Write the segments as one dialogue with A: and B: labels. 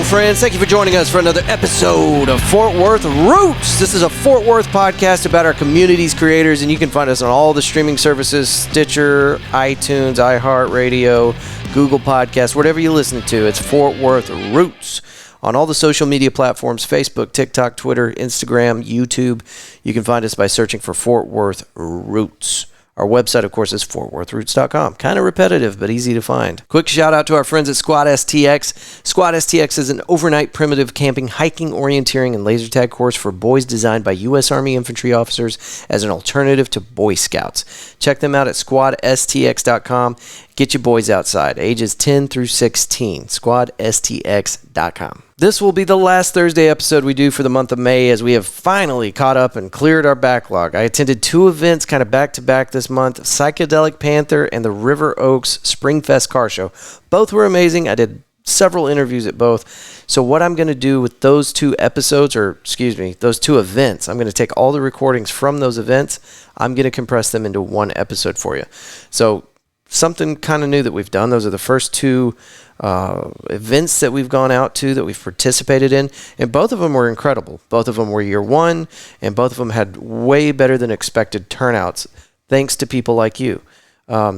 A: friends. Thank you for joining us for another episode of Fort Worth Roots. This is a Fort Worth podcast about our community's creators, and you can find us on all the streaming services, Stitcher, iTunes, iHeartRadio, Google Podcasts, whatever you listen to. It's Fort Worth Roots. On all the social media platforms, Facebook, TikTok, Twitter, Instagram, YouTube. You can find us by searching for Fort Worth Roots. Our website, of course, is fortworthroots.com. Kind of repetitive, but easy to find. Quick shout out to our friends at Squad STX. Squad STX is an overnight primitive camping, hiking, orienteering, and laser tag course for boys designed by U.S. Army infantry officers as an alternative to Boy Scouts. Check them out at squadstx.com. Get your boys outside, ages 10 through 16. Squadstx.com. This will be the last Thursday episode we do for the month of May, as we have finally caught up and cleared our backlog. I attended two events kind of back-to-back this month, Psychedelic Panther and the River Oaks Springfest Car Show. Both were amazing. I did several interviews at both. So what I'm going to do with those two episodes, those two events, I'm going to take all the recordings from those events. I'm going to compress them into one episode for you. So something kind of new that we've done. Those are the first two events that we've gone out to, that we've participated in, and both of them were incredible. Both of them were year one, and both of them had way better than expected turnouts, thanks to people like you.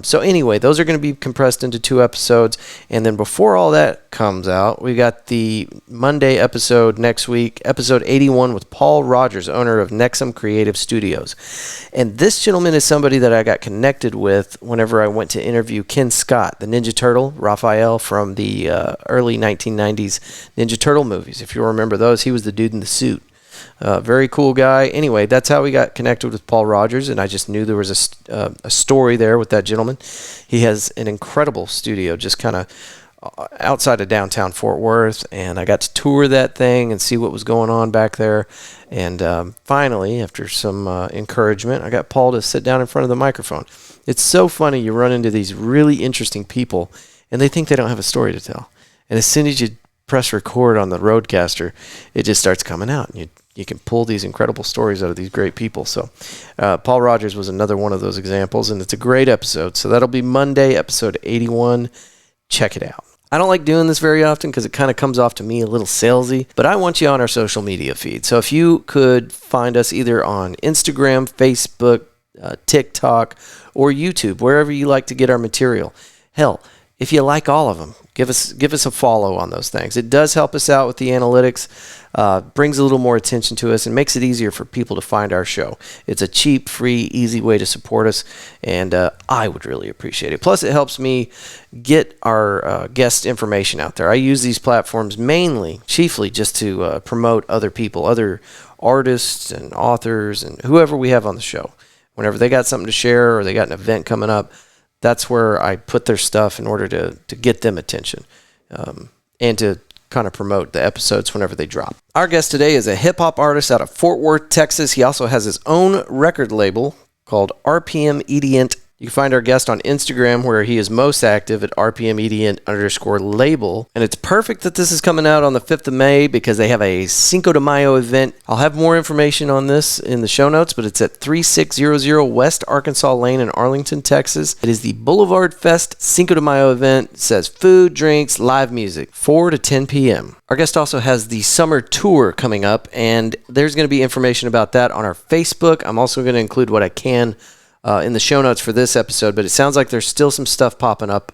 A: So anyway, those are going to be compressed into two episodes, and then before all that comes out, we got the Monday episode next week, episode 81 with Paul Rogers, owner of Nexum Creative Studios. And this gentleman is somebody that I got connected with whenever I went to interview Ken Scott, the Ninja Turtle, Raphael from the early 1990s Ninja Turtle movies. If you remember those, he was the dude in the suit. Very cool guy. Anyway, that's how we got connected with Paul Rogers, and I just knew there was a story there with that gentleman. He has an incredible studio just kind of outside of downtown Fort Worth, and I got to tour that thing and see what was going on back there. And finally, after some encouragement, I got Paul to sit down in front of the microphone. It's so funny. You run into these really interesting people, and they think they don't have a story to tell. And as soon as you press record on the Roadcaster, it just starts coming out, and you can pull these incredible stories out of these great people. So Paul Rogers was another one of those examples, and it's a great episode. So that'll be Monday, episode 81. Check it out. I don't like doing this very often because it kind of comes off to me a little salesy, but I want you on our social media feed. So if you could find us either on Instagram, Facebook, TikTok, or YouTube, wherever you like to get our material. Hell, if you like all of them, give us a follow on those things. It does help us out with the analytics, brings a little more attention to us, and makes it easier for people to find our show. It's a cheap, free, easy way to support us, and I would really appreciate it. Plus, it helps me get our guest information out there. I use these platforms chiefly just to promote other people, other artists and authors, and whoever we have on the show. Whenever they got something to share or they got an event coming up, that's where I put their stuff in order to get them attention and to kind of promote the episodes whenever they drop. Our guest today is a hip-hop artist out of Fort Worth, Texas. He also has his own record label called RPM Edient. You can find our guest on Instagram, where he is most active at RPM_label. And it's perfect that this is coming out on the 5th of May because they have a Cinco de Mayo event. I'll have more information on this in the show notes, but it's at 3600 West Arkansas Lane in Arlington, Texas. It is the Boulevard Fest Cinco de Mayo event. It says food, drinks, live music, 4 to 10 p.m. Our guest also has the summer tour coming up, and there's going to be information about that on our Facebook. I'm also going to include what I can in the show notes for this episode, but it sounds like there's still some stuff popping up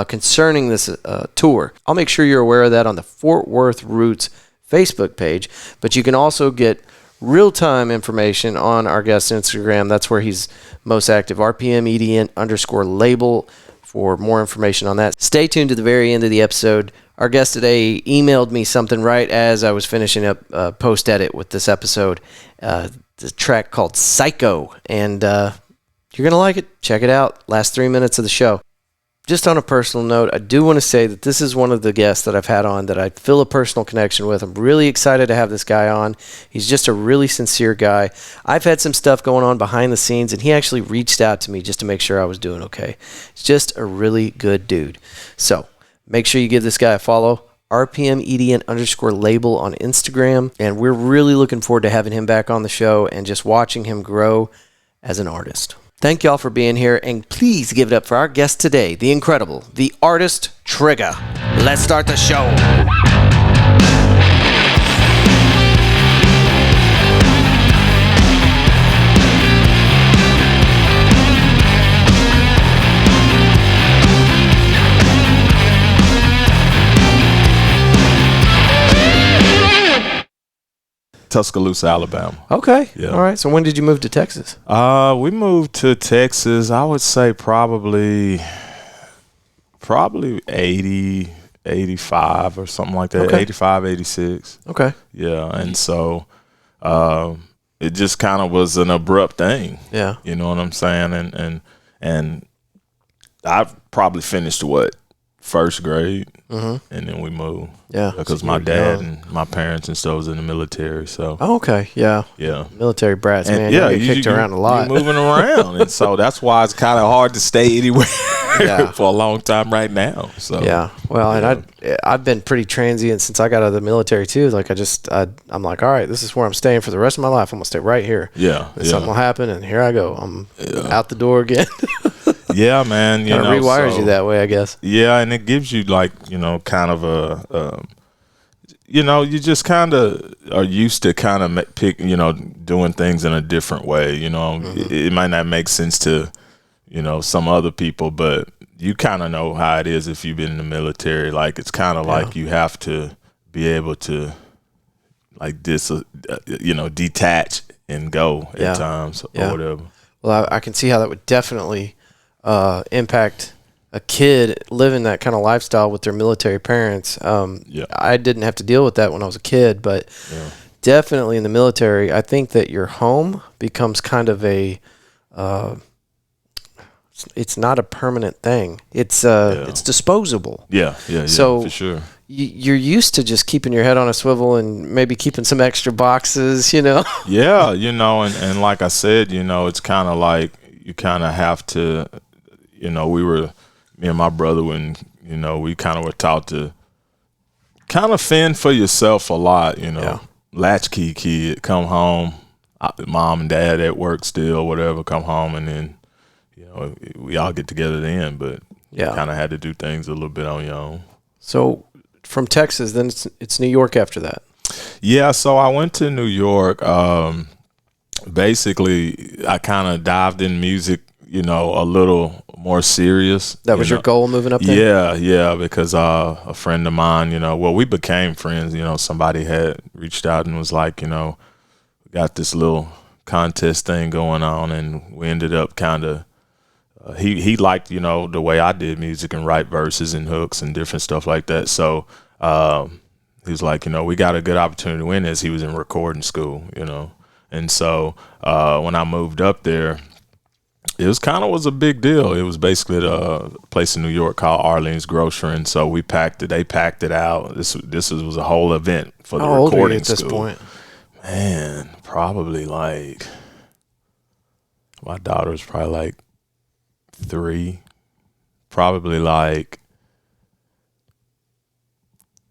A: concerning this tour. I'll make sure you're aware of that on the Fort Worth Roots Facebook page, but you can also get real-time information on our guest's Instagram. That's where he's most active, RPM_label, for more information on that. Stay tuned to the very end of the episode. Our guest today emailed me something right as I was finishing up post-edit with this episode, the track called Psycho, and you're going to like it. Check it out. Last 3 minutes of the show. Just on a personal note, I do want to say that this is one of the guests that I've had on that I feel a personal connection with. I'm really excited to have this guy on. He's just a really sincere guy. I've had some stuff going on behind the scenes, and he actually reached out to me just to make sure I was doing okay. He's just a really good dude. So make sure you give this guy a follow. RPM_label on Instagram. And we're really looking forward to having him back on the show and just watching him grow as an artist. Thank y'all for being here, and please give it up for our guest today, the incredible, the Artist Trigga. Let's start the show.
B: Tuscaloosa, Alabama.
A: Okay.
B: Yeah.
A: All right. So when did you move to Texas?
B: We moved to Texas, I would say probably 80, 85 or something like that.
A: Okay.
B: 85, 86.
A: Okay.
B: Yeah. And so it just kind of was an abrupt thing.
A: Yeah.
B: You know what I'm saying? And I probably finished first grade, and then we moved.
A: Yeah.
B: Because my dad and my parents and stuff was in the military. So.
A: Oh, okay. Yeah.
B: Yeah.
A: Military brats,
B: And
A: man.
B: yeah,
A: you get kicked around a lot.
B: You're moving around, and so that's why it's kind of hard to stay anywhere for a long time right now. So
A: yeah. Well, and I've been pretty transient since I got out of the military too. Like I'm like, all right, this is where I'm staying for the rest of my life. I'm gonna stay right here.
B: Yeah.
A: And something will happen, and here I go. I'm out the door again.
B: Yeah, man.
A: Kind of rewires you that way, I guess.
B: Yeah, and it gives you kind of a, you just kind of are used to kind of doing things in a different way. It might not make sense to, some other people, but you kind of know how it is if you've been in the military. Like it's kind of like you have to be able to, like this, detach and go at times or whatever.
A: Well, I can see how that would definitely impact a kid living that kind of lifestyle with their military parents. I didn't have to deal with that when I was a kid, but definitely in the military, I think that your home becomes kind of a it's not a permanent thing. It's disposable.
B: Yeah,
A: so
B: for sure.
A: You're used to just keeping your head on a swivel and maybe keeping some extra boxes,
B: Yeah, and like I said, it's kind of like you kind of have to, me and my brother, when, we kind of were taught to kind of fend for yourself a lot, latchkey kid, come home, mom and dad at work still, whatever, come home, and then, we all get together then, but you kind of had to do things a little bit on your own.
A: So from Texas, then it's New York after that.
B: Yeah, so I went to New York. Basically, I kind of dived in music, a little more serious.
A: That was your goal moving up there?
B: Yeah, because a friend of mine, we became friends. Somebody had reached out and was like, we got this little contest thing going on, and we ended up kind of, he liked, the way I did music and write verses and hooks and different stuff like that. So he was like, we got a good opportunity to win this. He was in recording school, And so when I moved up there, it was a big deal. It was basically at a place in New York called Arlington's Grocery, and so they packed it out. This was a whole event for the recording school. How old were you at this point? Man, probably like, my daughter's probably like 3, probably like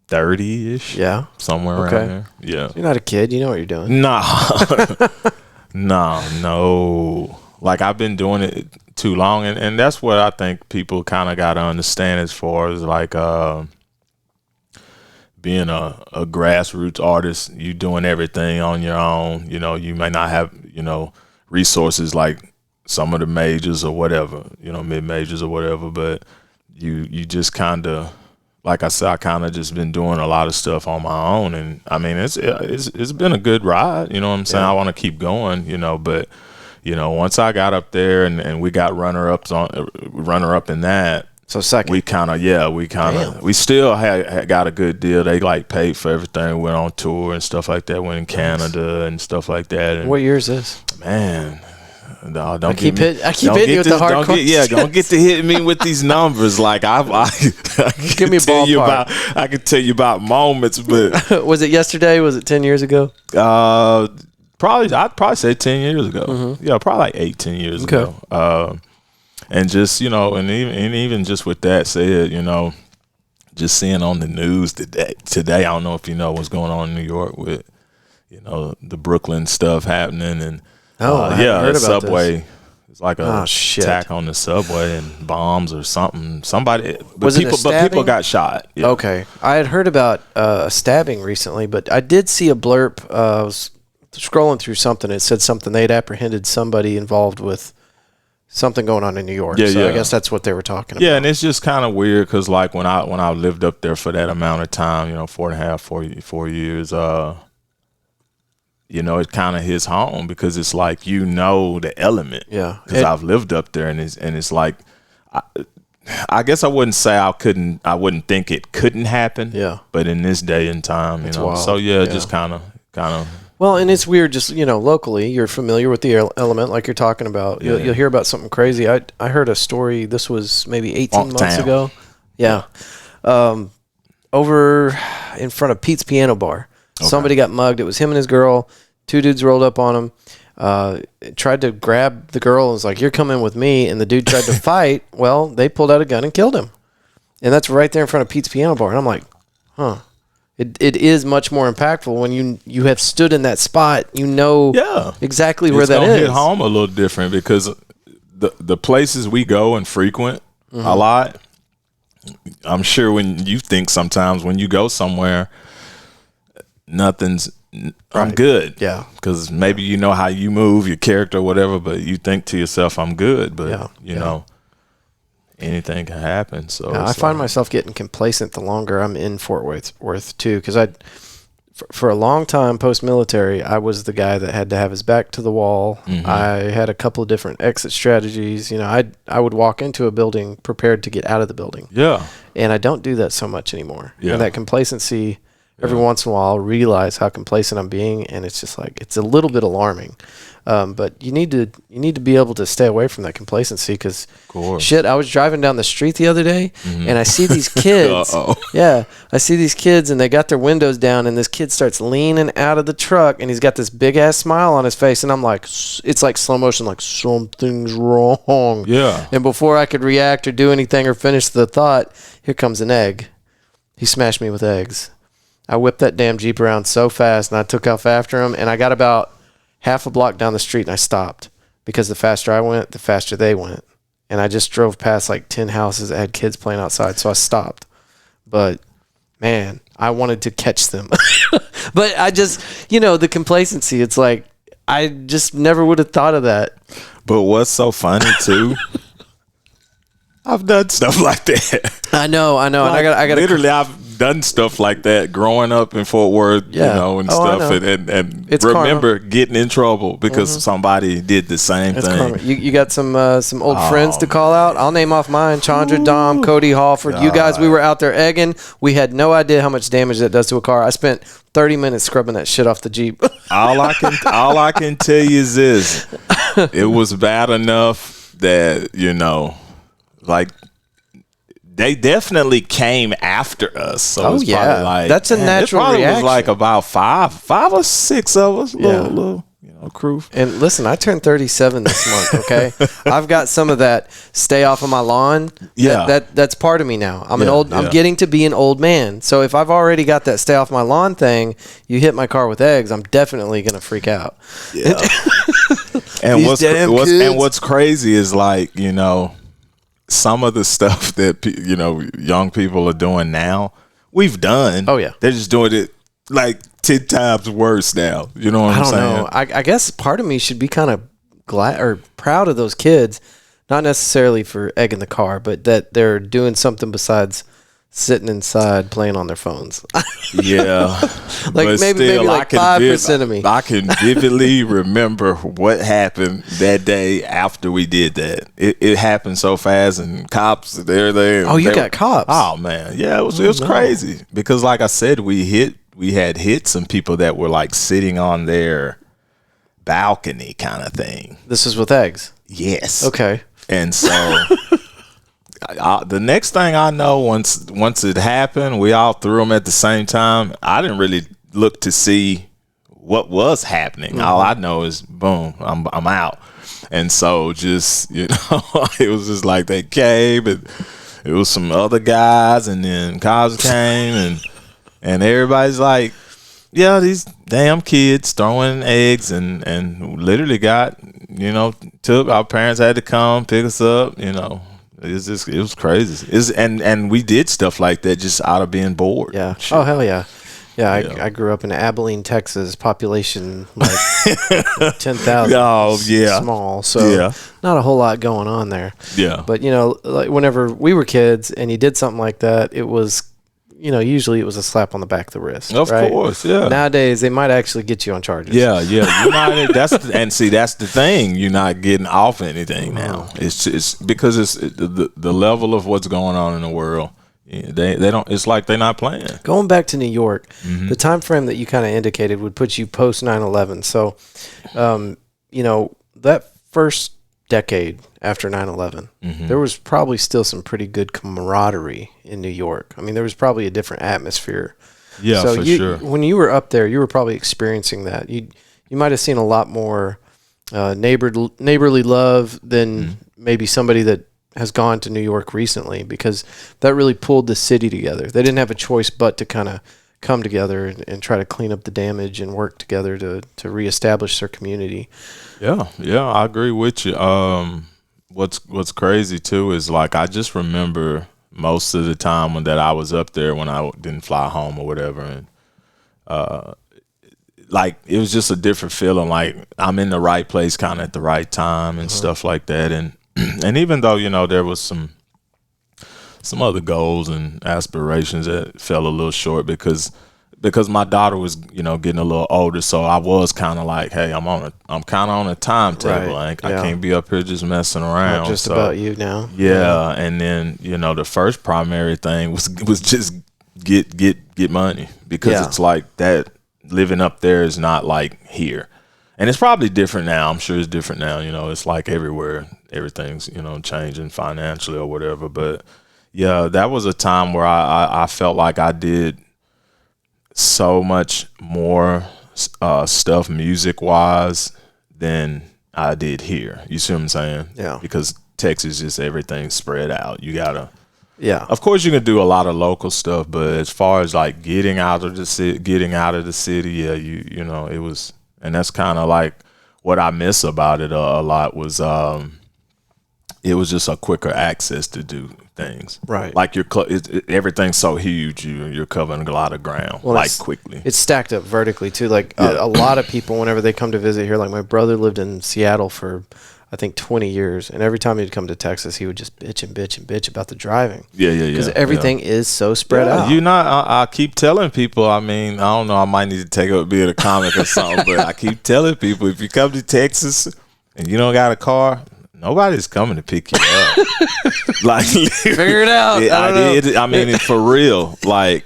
B: 30-ish.
A: Yeah.
B: Somewhere around there. Yeah.
A: You're not a kid. You know what you're doing.
B: Nah. No. Like, I've been doing it too long, and that's what I think people kind of got to understand as far as, like, being a grassroots artist. You doing everything on your own. You may not have, resources like some of the majors or whatever, mid-majors or whatever, but you just kind of, like I said, I kind of just been doing a lot of stuff on my own, and I mean it's been a good ride. You know what I'm saying? I want to keep going. But once I got up there and we got runner up in that.
A: So second.
B: We still had got a good deal. They like paid for everything. Went on tour and stuff like that. Went in Canada and stuff like that. And
A: what year is this?
B: Man. No,
A: I keep hitting you with the hard questions.
B: Don't get to hit me with these numbers. Like I
A: give me a ballpark.
B: I can tell you about moments, but
A: was it yesterday? Was it 10 years ago?
B: I'd probably say 10 years ago. Mm-hmm. Yeah, probably like 10 years ago. And just and even just with that said, just seeing on the news today. I don't know if you know what's going on in New York with the Brooklyn stuff happening and.
A: I heard about
B: subway.
A: This.
B: It's like a attack on the subway and bombs or something.
A: But
B: people got shot. Yeah.
A: Okay, I had heard about a stabbing recently, but I did see a blurb. I was scrolling through something. It said something they'd apprehended somebody involved with something going on in New York. I guess that's what they were talking about.
B: Yeah, and it's just kind of weird because like when I lived up there for that amount of time, 4.5, 4 years. you know, it kind of hits home because it's like, you know, the element.
A: Yeah.
B: Because I've lived up there, and it's like, I guess I wouldn't say I wouldn't think it couldn't happen.
A: Yeah.
B: But in this day and time,
A: It's
B: you know,
A: wild.
B: so yeah, just kind of.
A: Well, and it's weird, just, you know, locally, you're familiar with the element like you're talking about.
B: Yeah.
A: You'll hear about something crazy. I heard a story, this was maybe 18 months ago. Yeah. Over in front of Pete's Piano Bar.
B: Okay.
A: Somebody got mugged. It was him and his girl. Two dudes rolled up on him. Tried to grab the girl and was like, "You're coming with me." And the dude tried to fight. Well, they pulled out a gun and killed him. And that's right there in front of Pete's Piano Bar. And I'm like, huh. It is much more impactful when you have stood in that spot. You know exactly where that is.
B: It's hit home a little different because the places we go and frequent a lot, I'm sure when you think sometimes when you go somewhere, I'm good.
A: Yeah.
B: Because maybe you know how you move, your character, whatever, but you think to yourself, I'm good. But, you know, anything can happen. So
A: I find myself getting complacent the longer I'm in Fort Worth too, because for a long time post-military, I was the guy that had to have his back to the wall. I had a couple of different exit strategies. You know, I would walk into a building prepared to get out of the building.
B: Yeah.
A: And I don't do that so much anymore.
B: Yeah.
A: And that complacency, every once in a while, I'll realize how complacent I'm being, and it's just like, it's a little bit alarming. But you need to be able to stay away from that complacency because shit, I was driving down the street the other day and I see these kids. I see these kids and they got their windows down and this kid starts leaning out of the truck and he's got this big ass smile on his face and I'm like, it's like slow motion, like something's wrong.
B: Yeah.
A: And before I could react or do anything or finish the thought, here comes an egg. He smashed me with eggs. I whipped that damn Jeep around so fast and I took off after him and I got about half a block down the street and I stopped because the faster I went, the faster they went. And I just drove past like 10 houses that had kids playing outside. So I stopped. But man, I wanted to catch them. But I just, you know, the complacency, it's like, I just never would have thought of that.
B: But what's so funny too, I've done stuff like that.
A: I know.
B: Like,
A: and I got
B: literally, I've done stuff like that growing up in Fort Worth, you know, and stuff, and
A: it's
B: remember getting in trouble because somebody did the same thing.
A: Karma. You got some old friends to call out. I'll name off mine: Chandra, Dom, Cody, Hallford. You guys, we were out there egging. We had no idea how much damage that does to a car. I spent 30 minutes scrubbing that shit off the Jeep.
B: all I can tell you is this: it was bad enough that, you know, like, they definitely came after us. So it's probably like,
A: that's a natural
B: reaction. It was like about five or six of us, little you know, crew.
A: And listen, I turned 37 this month. Okay, I've got some of that stay off of my lawn. That's part of me now. I'm getting to be an old man. So if I've already got that stay off my lawn thing, you hit my car with eggs, I'm definitely gonna freak out.
B: Yeah. And what's crazy is, like, you know, some of the stuff that, you know, young people are doing now, we've done.
A: Oh, yeah.
B: They're just doing it like 10 times worse now. You know what I'm saying?
A: I don't know. I guess part of me should be kind of glad or proud of those kids, not necessarily for egging the car, but that they're doing something besides sitting inside playing on their phones.
B: Yeah.
A: Like,
B: but
A: maybe
B: still,
A: like 5% of me.
B: I can vividly remember what happened that day after we did that. It happened so fast, and cops, they're there.
A: Oh, you got cops?
B: Oh, man. Yeah, it was crazy. Because, like I said, we had hit some people that were, like, sitting on their balcony kind of thing.
A: This is with eggs?
B: Yes.
A: Okay.
B: And so the next thing I know, once it happened, we all threw them at the same time. I didn't really look to see what was happening. All I know is, boom, I'm out. And so just, you know, it was just like they came, and it was some other guys, and then cops came, and everybody's like, yeah, these damn kids throwing eggs, and literally got, you know, our parents had to come pick us up, you know. It was crazy. And we did stuff like that just out of being bored.
A: Yeah. Shit. Oh, hell yeah. Yeah, I grew up in Abilene, Texas, population like 10,000.
B: Oh, yeah.
A: Small, so not a whole lot going on there.
B: Yeah.
A: But, you know, like whenever we were kids and you did something like that, it was usually it was a slap on the back of the wrist.
B: Of
A: right?
B: course, yeah.
A: Nowadays, they might actually get you on charges.
B: Yeah. You're not, that's the thing. You're not getting off anything now. It's because it's the level of what's going on in the world. They don't. It's like they're not playing.
A: Going back to New York, the time frame that you kind of indicated would put you post 9/11. So, that first decade after 9/11, there was probably still some pretty good camaraderie in New York. I mean, there was probably a different atmosphere.
B: Yeah,
A: so
B: for sure.
A: When you were up there, you were probably experiencing that. You might have seen a lot more neighborly love than maybe somebody that has gone to New York recently, because that really pulled the city together. They didn't have a choice but to kind of come together and try to clean up the damage and work together to reestablish their community.
B: Yeah, I agree with you. What's crazy too is, like, I just remember most of the time that I was up there when I didn't fly home or whatever, and like, it was just a different feeling. Like, I'm in the right place, kind of at the right time, and stuff like that. And even though there was some other goals and aspirations that fell a little short because my daughter was getting a little older, so I was kind of like, hey, I'm kind of on a timetable.
A: Right.
B: I can't be up here just messing around.
A: Not just about you now.
B: Yeah, and then the first primary thing was just get money, because it's like that living up there is not like here. And it's probably different now. I'm sure it's different now. It's like everywhere. Everything's, changing financially or whatever. But, yeah, that was a time where I felt like I did so much more stuff music-wise than I did here. You see what I'm saying? Yeah. Because Texas, just everything's spread out. You got to. Yeah. Of course, you can do a lot of local stuff, but as far as, like, getting out of the city, yeah, it was. And that's kind of like what I miss about it a lot was it was just a quicker access to do things. Right. Like everything's so huge, you're covering a lot of ground, quickly.
A: It's stacked up vertically too. Like a lot of people, whenever they come to visit here, like my brother lived in Seattle for I think 20 years, and every time he'd come to Texas, he would just bitch about the driving. Yeah. Because everything is so spread out.
B: I keep telling people. I mean, I don't know. I might need to take up being a comic or something, but I keep telling people, if you come to Texas and you don't got a car, nobody's coming to pick you up. Like,
A: figure it out.
B: I mean, for real. Like,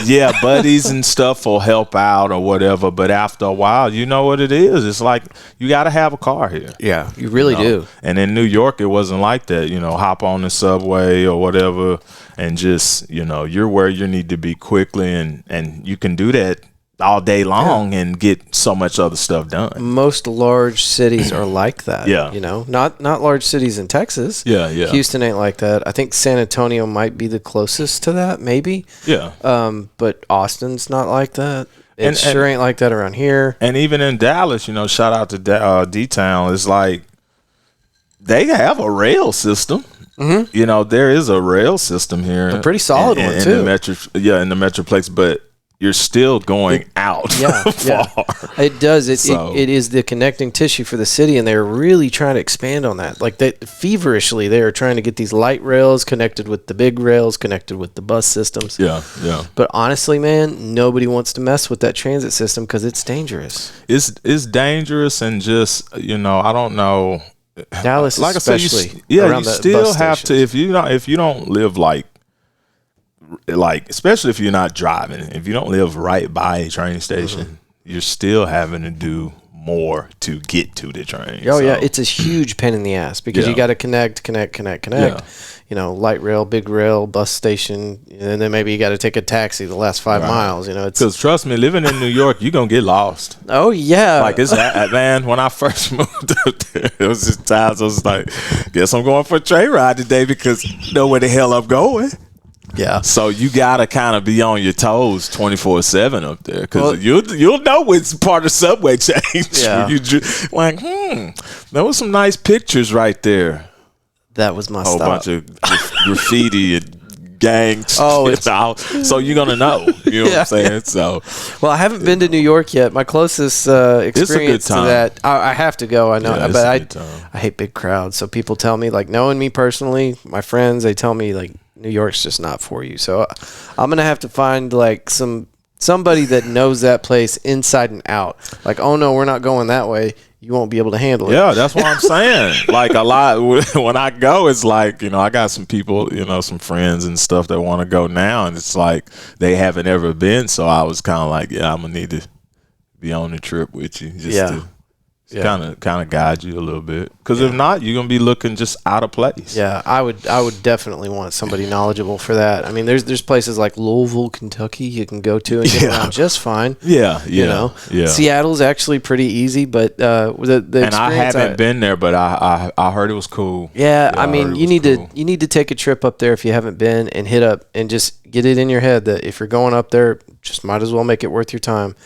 B: yeah, buddies and stuff will help out or whatever, but after a while, you know what it is. It's like you got to have a car here.
A: Yeah, you really do.
B: And in New York, it wasn't like that. Hop on the subway or whatever, and just you're where you need to be quickly, and you can do that all day long and get so much other stuff done.
A: Most large cities are like that.
B: Yeah.
A: Not large cities in Texas.
B: Yeah.
A: Houston ain't like that. I think San Antonio might be the closest to that, maybe.
B: Yeah.
A: But Austin's not like that. It sure ain't like that around here.
B: And even in Dallas, shout out to D-Town, it's like they have a rail system. Mm-hmm. There is a rail system here.
A: A pretty solid one, too.
B: In the Metroplex, but you're still going out far.
A: It does. It is the connecting tissue for the city, and they're really trying to expand on that. Like, feverishly, they are trying to get these light rails connected with the big rails, connected with the bus systems.
B: Yeah.
A: But honestly, man, nobody wants to mess with that transit system because it's dangerous.
B: It's dangerous, and just, I don't know.
A: Dallas, like especially.
B: I said, you still have to, if you don't live like, especially if you're not driving, if you don't live right by a train station, you're still having to do more to get to the train.
A: Yeah, it's a huge pain in the ass because you got to connect. Light rail, big rail, bus station, and then maybe you got to take a taxi the last 5 miles.
B: Because trust me, living in New York, you're gonna get lost.
A: Oh yeah,
B: like it's man. When I first moved up there, it was just times I was like, guess I'm going for a train ride today because I know where the hell I'm going. Yeah, so you gotta kind of be on your toes 24/7 up there, because you'll know which part of subway changed. Yeah, there was some nice pictures right there.
A: That was my
B: whole bunch of graffiti and gangs.
A: Oh,
B: so you're gonna know. You know what I'm saying? So,
A: well, I haven't been to New York yet. My closest experience to that, I have to go. I know, but I hate big crowds. So people tell me, like, knowing me personally, my friends, they tell me like, New York's just not for you. So I'm gonna have to find like somebody that knows that place inside and out. Like, oh no, we're not going that way. You won't be able to handle it.
B: Yeah, that's what I'm saying. Like a lot when I go, it's like, I got some people, some friends and stuff that want to go now, and it's like they haven't ever been. So I was kind of like, yeah, I'm gonna need to be on the trip with you, just to kind of guide you a little bit. Because if not, you're gonna be looking just out of place.
A: Yeah, I would definitely want somebody knowledgeable for that. I mean, there's places like Louisville, Kentucky you can go to and get around just fine.
B: Yeah.
A: Seattle's actually pretty easy, but the
B: and I haven't been there, but I heard it was cool.
A: Yeah, I mean, you need to take a trip up there if you haven't been, and hit up and just get it in your head that if you're going up there, just might as well make it worth your time.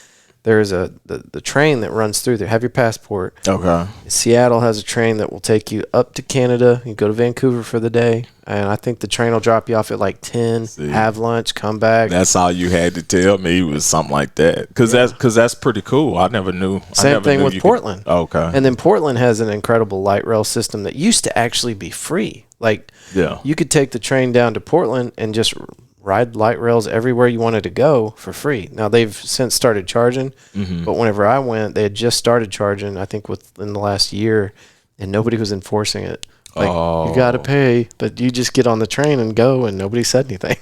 A: There's the train that runs through there. Have your passport.
B: Okay.
A: Seattle has a train that will take you up to Canada. You go to Vancouver for the day, and I think the train will drop you off at like 10. Have lunch, come back.
B: That's all you had to tell me was something like that. Because that's pretty cool. I never knew.
A: Same thing with Portland.
B: Okay.
A: And then Portland has an incredible light rail system that used to actually be free. Like, you could take the train down to Portland and just ride light rails everywhere you wanted to go for free. Now they've since started charging, but whenever I went, they had just started charging, I think within the last year, and nobody was enforcing it. Like, you got to pay, but you just get on the train and go, and nobody said anything.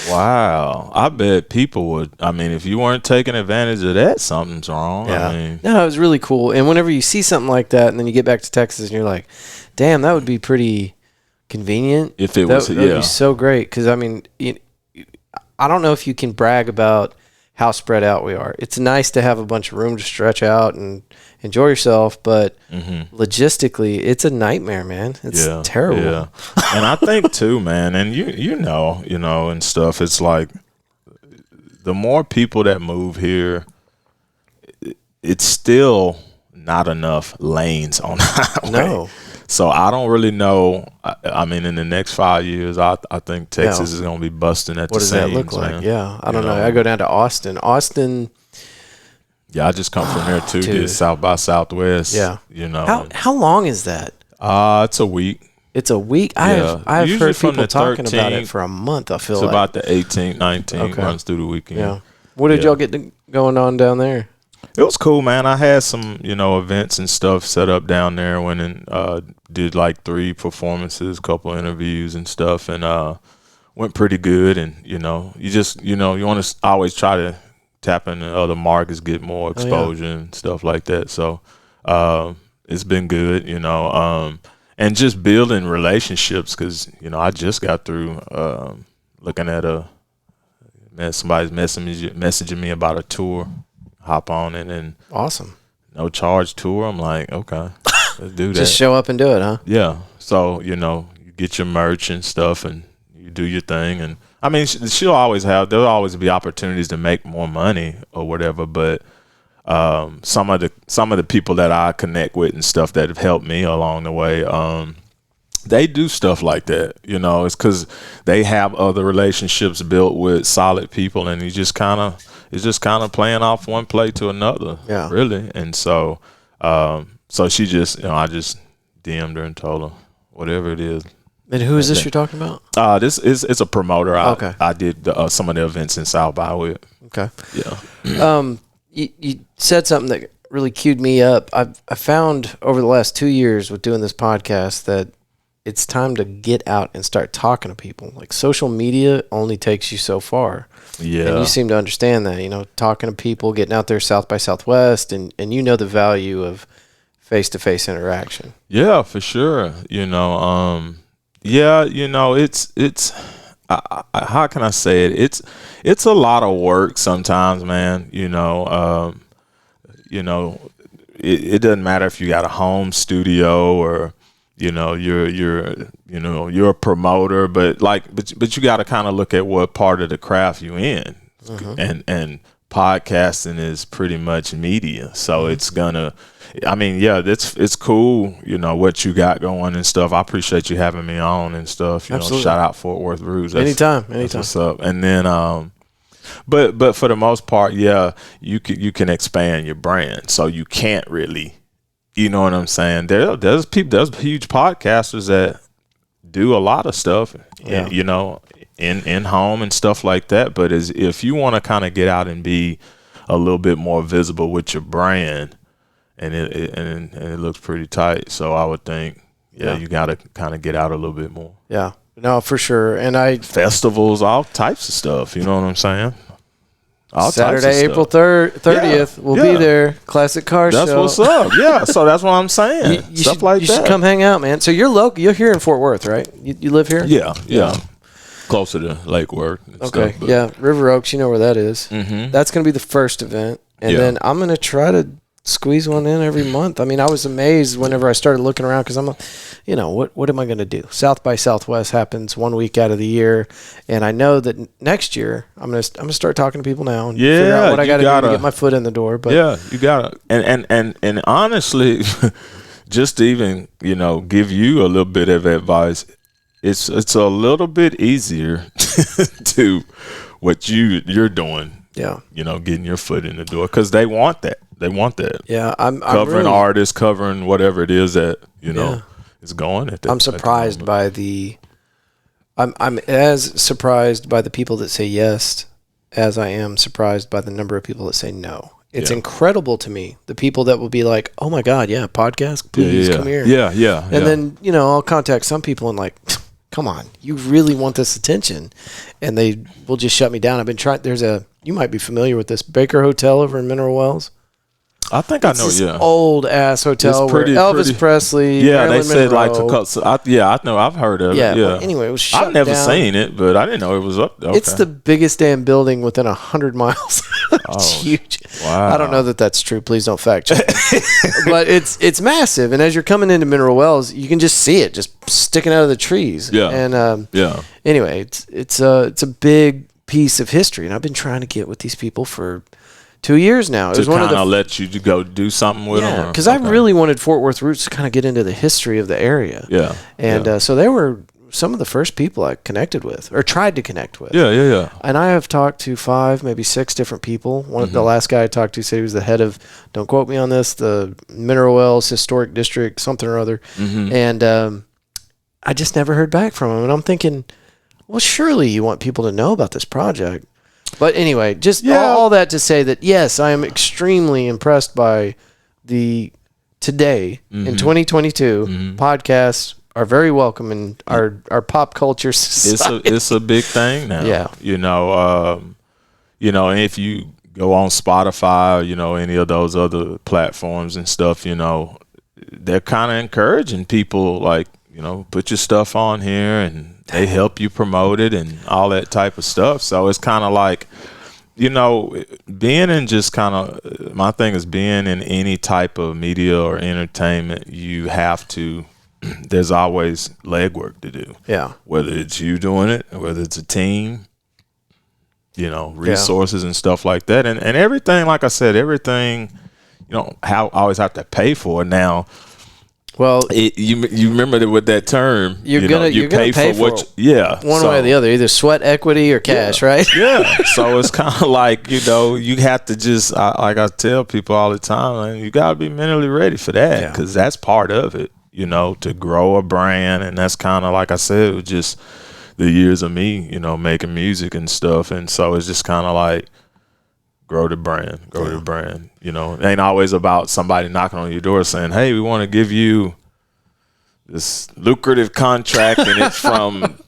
B: Wow. I bet people would. I mean, if you weren't taking advantage of that, something's wrong.
A: Yeah.
B: I mean,
A: no, it was really cool. And whenever you see something like that, and then you get back to Texas, and you're like, damn, that would be pretty convenient.
B: If it was,
A: that would be so great. Because, I mean, I don't know if you can brag about how spread out we are. It's nice to have a bunch of room to stretch out and enjoy yourself, but logistically, it's a nightmare, man. It's terrible.
B: Yeah. And I think too, man, and you know, and stuff, it's like the more people that move here, it's still not enough lanes on the highway.
A: No.
B: So I don't really know. I mean, in the next 5 years, I think Texas is going to be busting at the seams.
A: What does that look like? Yeah, I don't know. I go down to Austin.
B: Yeah, I just come from there too. Did South by Southwest.
A: Yeah, How long is that?
B: It's a week.
A: It's a week. I've heard people talking about it for a month. I feel
B: it's about the 18th, 19th, runs through the weekend.
A: Yeah. What did y'all get going on down there?
B: It was cool, man. I had some, events and stuff set up down there. Went and did like 3 performances, couple interviews and stuff, and went pretty good. And you just you want to always try to tap into other markets, get more exposure and stuff like that. So it's been good, and just building relationships because I just got through looking at somebody's messaging me about a tour. Hop on it and
A: awesome.
B: No charge tour. I'm like, okay, let's do that.
A: Just show up and do it, huh?
B: Yeah. So you get your merch and stuff, and you do your thing. And I mean, there'll always be opportunities to make more money or whatever. But some of the people that I connect with and stuff that have helped me along the way, they do stuff like that. It's because they have other relationships built with solid people, and it's just kind of playing off one play to another, really. And so she just, I just DM'd her and told her whatever it is.
A: And who is this you're talking about?
B: It's a promoter. I did some of the events in South by with.
A: Okay.
B: Yeah.
A: You said something that really queued me up. I found over the last 2 years with doing this podcast that it's time to get out and start talking to people. Like, social media only takes you so far.
B: Yeah.
A: And you seem to understand that, talking to people, getting out there South by Southwest, and the value of face-to-face interaction.
B: Yeah, for sure. It's how can I say it? It's a lot of work sometimes, man. It doesn't matter if you got a home studio or you're a promoter, but you got to kind of look at what part of the craft you in, and podcasting is pretty much media, so it's gonna. I mean, it's cool, what you got going and stuff. I appreciate you having me on and stuff. Shout out Fort Worth Roots.
A: Anytime.
B: That's what's up. And then, but for the most part, you can expand your brand, so you can't really. You know what I'm saying? There's huge podcasters that do a lot of stuff, you know, in home and stuff like that. But if you want to kind of get out and be a little bit more visible with your brand, and it looks pretty tight. So I would think, you got to kind of get out a little bit more.
A: Yeah, no, for sure. And
B: festivals, all types of stuff. You know what I'm saying? All
A: Saturday, April 30th, we'll be there. Classic Car Show.
B: That's what's up. Yeah, so that's what I'm saying.
A: You should come hang out, man. So you're local. You're here in Fort Worth, right? You live here?
B: Yeah. Closer to Lake Worth.
A: Okay, River Oaks, you know where that is. Mm-hmm. That's going to be the first event. And then I'm going to try to squeeze one in every month. I mean, I was amazed whenever I started looking around because what am I going to do? South by Southwest happens 1 week out of the year, and I know that next year I'm going to start talking to people now and figure out what I got to do to get my foot in the door. But
B: you got to, and honestly, just to even give you a little bit of advice, it's a little bit easier to what you're doing.
A: Yeah,
B: getting your foot in the door because they want that. They want that.
A: Yeah, I'm
B: covering
A: really,
B: artists, covering whatever it is that is going at that.
A: I'm surprised by I'm as surprised by the people that say yes as I am surprised by the number of people that say no. It's incredible to me, the people that will be like, "Oh my God, podcast, please come here."
B: Yeah.
A: And then I'll contact some people and like, come on, you really want this attention, and they will just shut me down. I've been trying. You might be familiar with this Baker Hotel over in Mineral Wells.
B: I think I know.
A: Old ass hotel where Elvis Presley.
B: Yeah,
A: Marilyn
B: they said
A: Monroe.
B: I know. I've heard of it. Yeah.
A: Well, anyway, it was shut down.
B: I've never seen it, but I didn't know it was up there. Okay.
A: It's the biggest damn building within 100 miles. It's huge.
B: Wow.
A: I don't know that that's true. Please don't fact check. But it's massive, and as you're coming into Mineral Wells, you can just see it just sticking out of the trees.
B: Yeah.
A: And anyway, it's a big piece of history, and I've been trying to get with these people for 2 years now. It was one of the
B: let you to go do something with them.
A: Yeah, because I really wanted Fort Worth Roots to kind of get into the history of the area.
B: Yeah,
A: and so they were some of the first people I connected with or tried to connect with.
B: Yeah.
A: And I have talked to 5, maybe 6 different people. The last guy I talked to said he was the head of, don't quote me on this, the Mineral Wells Historic District, something or other. And I just never heard back from him. And I'm thinking, well, surely you want people to know about this project. But anyway, just all that to say that, yes, I am extremely impressed by today in 2022, podcasts are very welcome in our pop culture society.
B: It's a big thing now.
A: Yeah.
B: And if you go on Spotify or, any of those other platforms and stuff, they're kind of encouraging people like, put your stuff on here and they help you promote it and all that type of stuff. So it's kind of like, being in just kind of, my thing is being in any type of media or entertainment, you have to, there's always legwork to do.
A: Yeah.
B: Whether it's you doing it, or whether it's a team, resources and stuff like that. And everything, like I said, everything, always have to pay for now.
A: Well,
B: you remember that with that term,
A: you're gonna pay for what one way or the other, either sweat equity or cash, right?
B: Yeah. So it's kind of like you have to just like I tell people all the time, man, you gotta be mentally ready for that because that's part of it, to grow a brand, and that's kind of like I said, it was just the years of me, making music and stuff, and so it's just kind of like. Grow the brand. It ain't always about somebody knocking on your door saying, hey, we want to give you this lucrative contract and it's from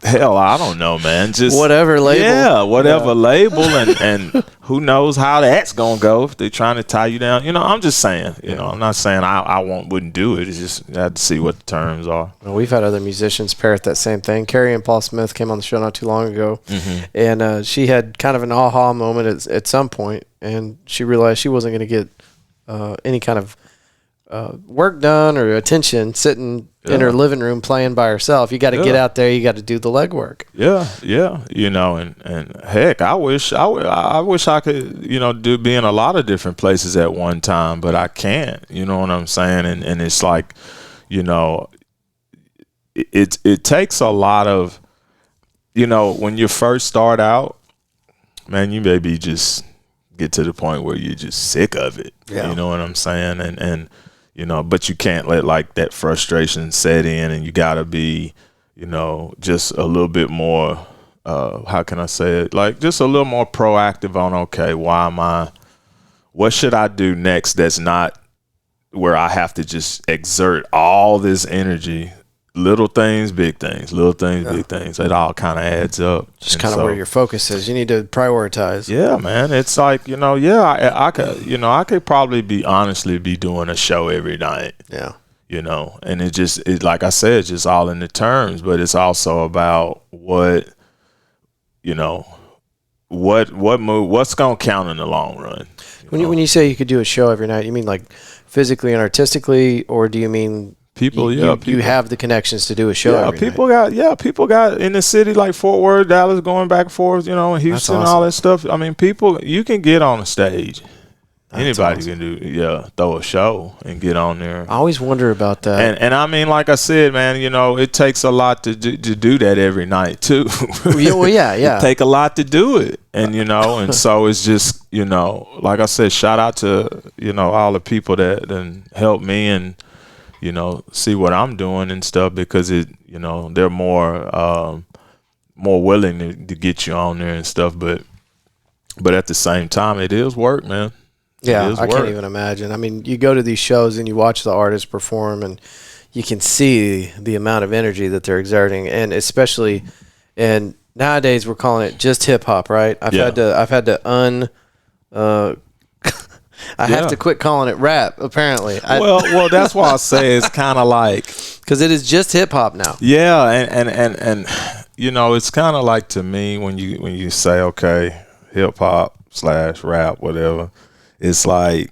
B: hell, I don't know, man. Just
A: whatever label.
B: Yeah, whatever label and who knows how that's gonna go if they're trying to tie you down. I'm just saying, I'm not saying I wouldn't do it. It's just I had to see what the terms are.
A: Well, we've had other musicians parrot that same thing. Carrie and Paul Smith came on the show not too long ago, and she had kind of an aha moment at some point, and she realized she wasn't going to get any kind of work done or attention sitting in her living room playing by herself. You got to get out there. You got to do the legwork.
B: Yeah. And heck, I wish I could, be in a lot of different places at one time, but I can't. You know what I'm saying? And it's like, it takes a lot of, when you first start out, man, you maybe just get to the point where you're just sick of it. Yeah. You know what I'm saying? And but you can't let like that frustration set in, and you gotta be, you know, just a little bit more, how can I say it? Like just a little more proactive on, okay, what should I do next that's not where I have to just exert all this energy, little things, big things, little things, big things. It all kind of adds up.
A: Just kind of where your focus is. You need to prioritize.
B: Yeah, man. It's like, you know, I could, you know, I could probably honestly be doing a show every night.
A: Yeah.
B: You know, and it like I said, it's just all in the terms, but it's also about what, you know, what's going to count in the long run.
A: When you say you could do a show every night, you mean like physically and artistically, or do you mean
B: people
A: you have the connections to do a show every night?
B: People got in the city like Fort Worth, Dallas, going back and forth, you know, Houston,
A: awesome.
B: all that stuff. I mean, you can get on the stage.
A: That's
B: Anybody
A: awesome.
B: can throw a show and get on there.
A: I always wonder about that.
B: And I mean, like I said, man, you know, it takes a lot to do that every night too.
A: Well, yeah.
B: It take a lot to do it, and you know, and so it's just, you know, like I said, shout out to, you know, all the people that then help me and, you know, see what I'm doing and stuff, because it, you know, they're more willing to get you on there and stuff, but at the same time, it is work, man.
A: Yeah, I can't even imagine. I mean, you go to these shows and you watch the artists perform, and you can see the amount of energy that they're exerting, and especially, and nowadays we're calling it just hip hop, right? I've had to I have to quit calling it rap, apparently.
B: Well, that's why I say it's kind of like,
A: because it is just hip hop now.
B: Yeah, and you know, it's kind of like, to me, when you say, okay, hip hop / rap, whatever. It's like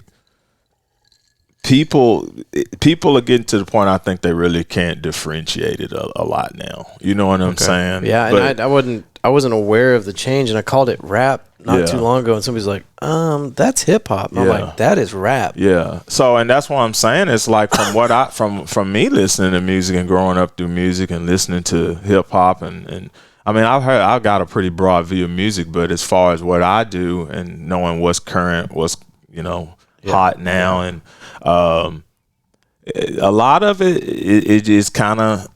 B: people are getting to the point, I think they really can't differentiate it a lot now. You know what I'm saying?
A: Yeah, and I wasn't aware of the change, and I called it rap not too long ago, and somebody's like, that's hip hop. I'm like, that is rap.
B: Yeah. So, and that's what I'm saying. It's like, from what from me listening to music and growing up through music and listening to hip hop and I mean, I've got a pretty broad view of music, but as far as what I do and knowing what's current, what's, you know, hot now, and a lot of it is kind of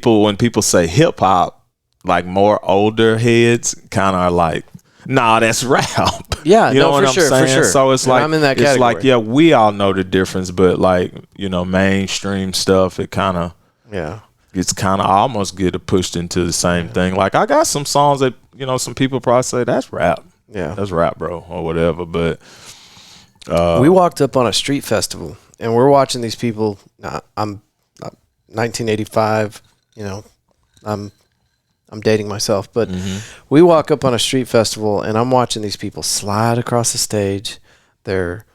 B: when people say hip hop, like more older heads kind of are like, nah, that's rap.
A: Yeah,
B: you know what I'm saying?
A: For sure.
B: So it's like,
A: I'm in that category.
B: It's like, yeah, we all know the difference, but like, you know, mainstream stuff, it kind of it's kind of almost pushed into the same thing. Like, I got some songs that, you know, some people probably say that's rap.
A: Yeah,
B: that's rap, bro, or whatever. But
A: we walked up on a street festival, and we're watching these people. I'm 1985. You know, I'm dating myself, but we walk up on a street festival, and I'm watching these people slide across the stage. They're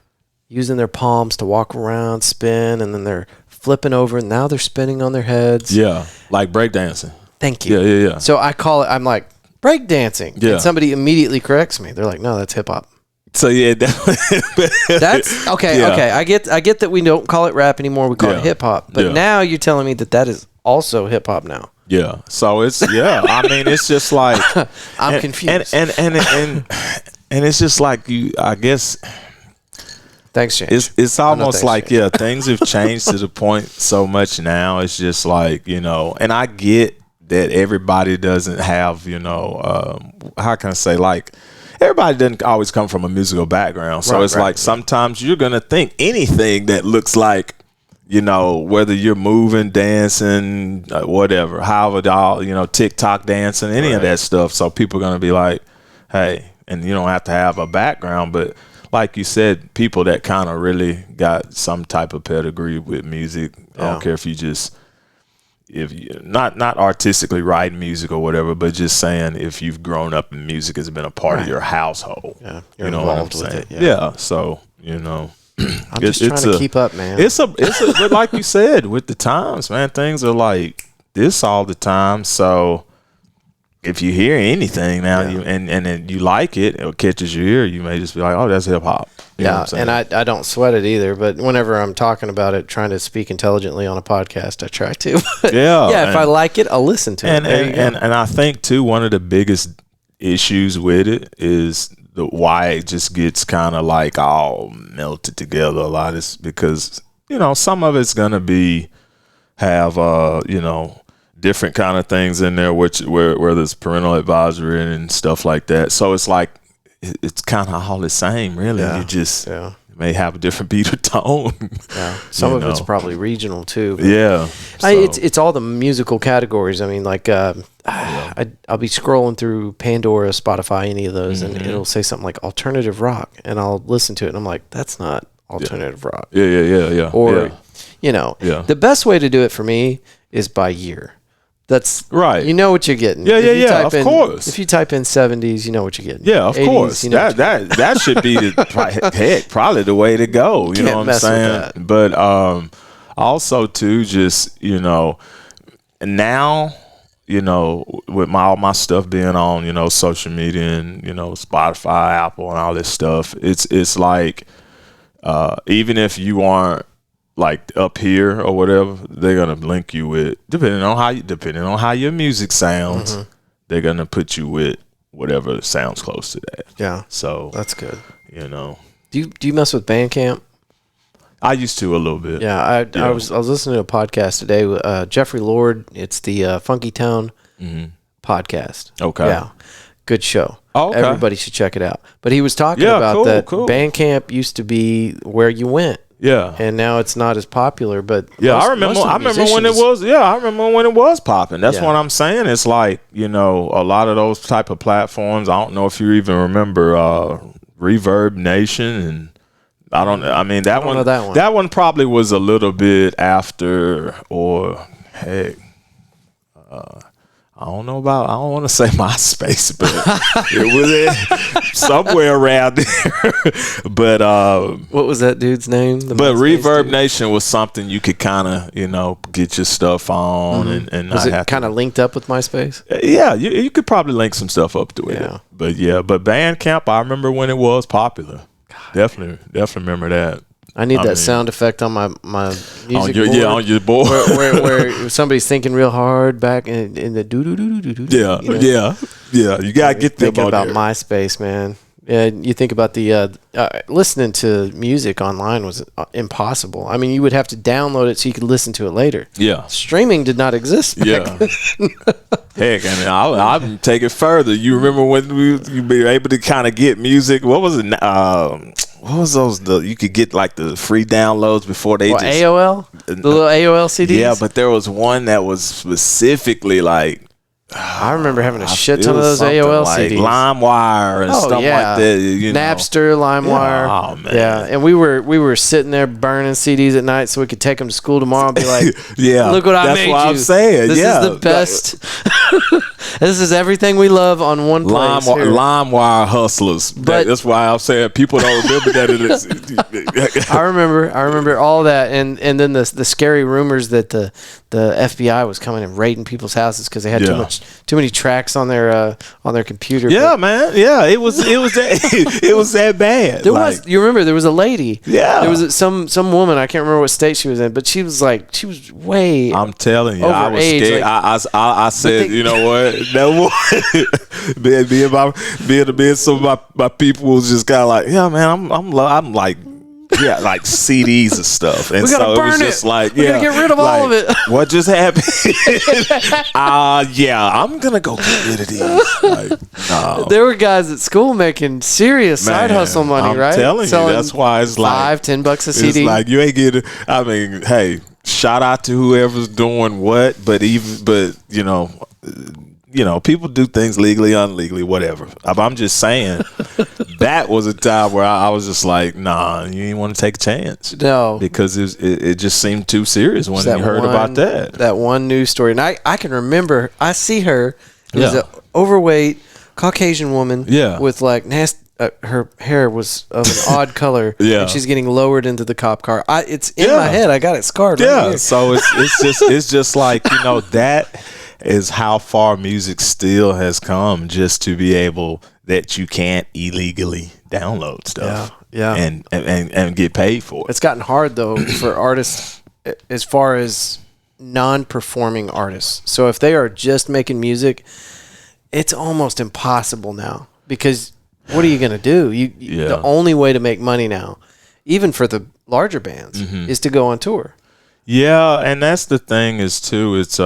A: using their palms to walk around, spin, and then they're flipping over, and now they're spinning on their heads.
B: Yeah, like breakdancing.
A: Thank you.
B: Yeah.
A: So I call it, I'm like, breakdancing.
B: Yeah.
A: And somebody immediately corrects me. They're like, no, that's hip hop.
B: So yeah,
A: that's okay. Yeah. Okay, I get that we don't call it rap anymore. We call it hip hop. But now you're telling me that is also hip hop now.
B: Yeah. So it's I mean, it's just like
A: I'm confused.
B: And it's just like, I guess.
A: Thanks, James.
B: It's almost like, things have changed to the point so much now. It's just like, you know, and I get that everybody doesn't have, you know, how can I say, like, everybody doesn't always come from a musical background. So it's like, sometimes you're going to think anything that looks like, you know, whether you're moving, dancing, whatever, however, all, you know, TikTok dancing, any of that stuff. So people are going to be like, hey, and you don't have to have a background, but like you said, people that kind of really got some type of pedigree with music. I don't care if you not artistically writing music or whatever, but just saying, if you've grown up in music, it's been a part of your household.
A: Yeah,
B: you know what I'm saying?
A: Yeah.
B: So, you know,
A: I'm just trying to keep up, man.
B: But like you said, with the times, man, things are like this all the time. So if you hear anything now and you like it, or catches your ear, you may just be like, oh, that's hip hop.
A: And I don't sweat it either. But whenever I'm talking about it, trying to speak intelligently on a podcast, I try to. If I like it, I'll listen to it.
B: And I think too, one of the biggest issues with it is why it just gets kind of like all melted together a lot, is because, you know, some of it's gonna have you know, different kind of things in there, where there's parental advisory and stuff like that. So it's like it's kind of all the same, really. You just may have a different beat or tone.
A: Yeah, some of it's probably regional too.
B: Yeah,
A: it's all the musical categories. I mean, like I'll be scrolling through Pandora, Spotify, any of those, and it'll say something like alternative rock, and I'll listen to it, and I'm like, that's not alternative rock.
B: Yeah.
A: Or the best way to do it for me is by year. That's
B: right.
A: You know what you're getting.
B: Yeah. Of course.
A: If you type in 70s, you know what you're getting.
B: Yeah, of
A: 80s,
B: course.
A: You know
B: that should be probably the way to go. You know what I'm saying? But also too, just now, with all my stuff being on, social media and Spotify, Apple, and all this stuff, it's like even if you aren't like up here or whatever, they're gonna link you with depending on how your music sounds. They're gonna put you with whatever sounds close to that.
A: Yeah,
B: so
A: that's good.
B: Do
A: you mess with Bandcamp?
B: I used to a little bit.
A: Yeah, I was listening to a podcast today with Jeffrey Lord. It's the Funky Town podcast.
B: Okay,
A: yeah, good show.
B: Oh, okay.
A: Everybody should check it out. But he was talking about that Bandcamp used to be where you went.
B: Yeah,
A: and now it's not as popular. But
B: I remember when it was. Yeah, I remember when it was popping. That's what I'm saying. It's like a lot of those type of platforms. I don't know if you even remember Reverb Nation, and I don't. I mean that one. That one probably was a little bit after, or heck. I don't want to say MySpace, but it was somewhere around there. But
A: what was that dude's name?
B: But Reverb Nation was something you could kind of get your stuff on, and
A: was it kind of linked up with MySpace?
B: Yeah, you could probably link some stuff up to it.
A: Yeah.
B: But Bandcamp, I remember when it was popular. God. Definitely remember that.
A: I need that sound effect on my music board.
B: Yeah, on your board.
A: where somebody's thinking real hard back in the do.
B: Yeah. You gotta get them
A: thinking about
B: there.
A: MySpace, man. Yeah, you think about the listening to music online was impossible. I mean, you would have to download it so you could listen to it later.
B: Yeah,
A: streaming did not exist back then.
B: Heck, and I'll take it further. You remember when you were able to kind of get music? What was it? What was those? You could get like the free downloads before they just
A: AOL, the little AOL CDs.
B: Yeah, but there was one that was specifically like.
A: I remember having a shit ton of those AOL
B: like
A: CDs.
B: LimeWire and stuff like that.
A: Napster, LimeWire.
B: Yeah. Oh, man.
A: Yeah, and we were sitting there burning CDs at night so we could take them to school tomorrow and be like, look what I made you.
B: That's what I'm saying.
A: This is the best. This is everything we love on one place.
B: LimeWire hustlers. That's why I'm saying people don't remember that.
A: I remember all that, and then the scary rumors that the FBI was coming and raiding people's houses because they had too many tracks on their computer.
B: Yeah, man. Yeah, it was that it was that bad.
A: You remember there was a lady.
B: Yeah,
A: there was some woman. I can't remember what state she was in, but she was way.
B: I'm telling you, I was
A: age,
B: scared. I said, you know what? No being some of my people was just kind of like, yeah, man. I'm like. Yeah, like CDs and stuff, and so it was just like,
A: we gotta get rid of all of it.
B: What just happened? I'm gonna go get rid of these. Like, no.
A: There were guys at school making serious side hustle money, right?
B: I'm telling you, that's why it's like
A: $5-10 a CD.
B: It's like you ain't getting. I mean, hey, shout out to whoever's doing what, but people do things legally, unlegally, whatever. I'm just saying that was a time where I was just like, nah, you didn't want to take a chance.
A: No.
B: Because it just seemed too serious when you heard about that.
A: That one news story. And I can remember, I see her. It was an overweight Caucasian woman with like nasty. Her hair was of an odd color, and she's getting lowered into the cop car. It's in my head. I got it scarred. Right here.
B: So it's just like that is how far music still has come, just to be able that you can't illegally download stuff, and get paid for it.
A: It's gotten hard though for artists, as far as non-performing artists. So if they are just making music, it's almost impossible now, because what are you going to do? The only way to make money now, even for the larger bands, is to go on tour.
B: Yeah, and that's the thing is too. It's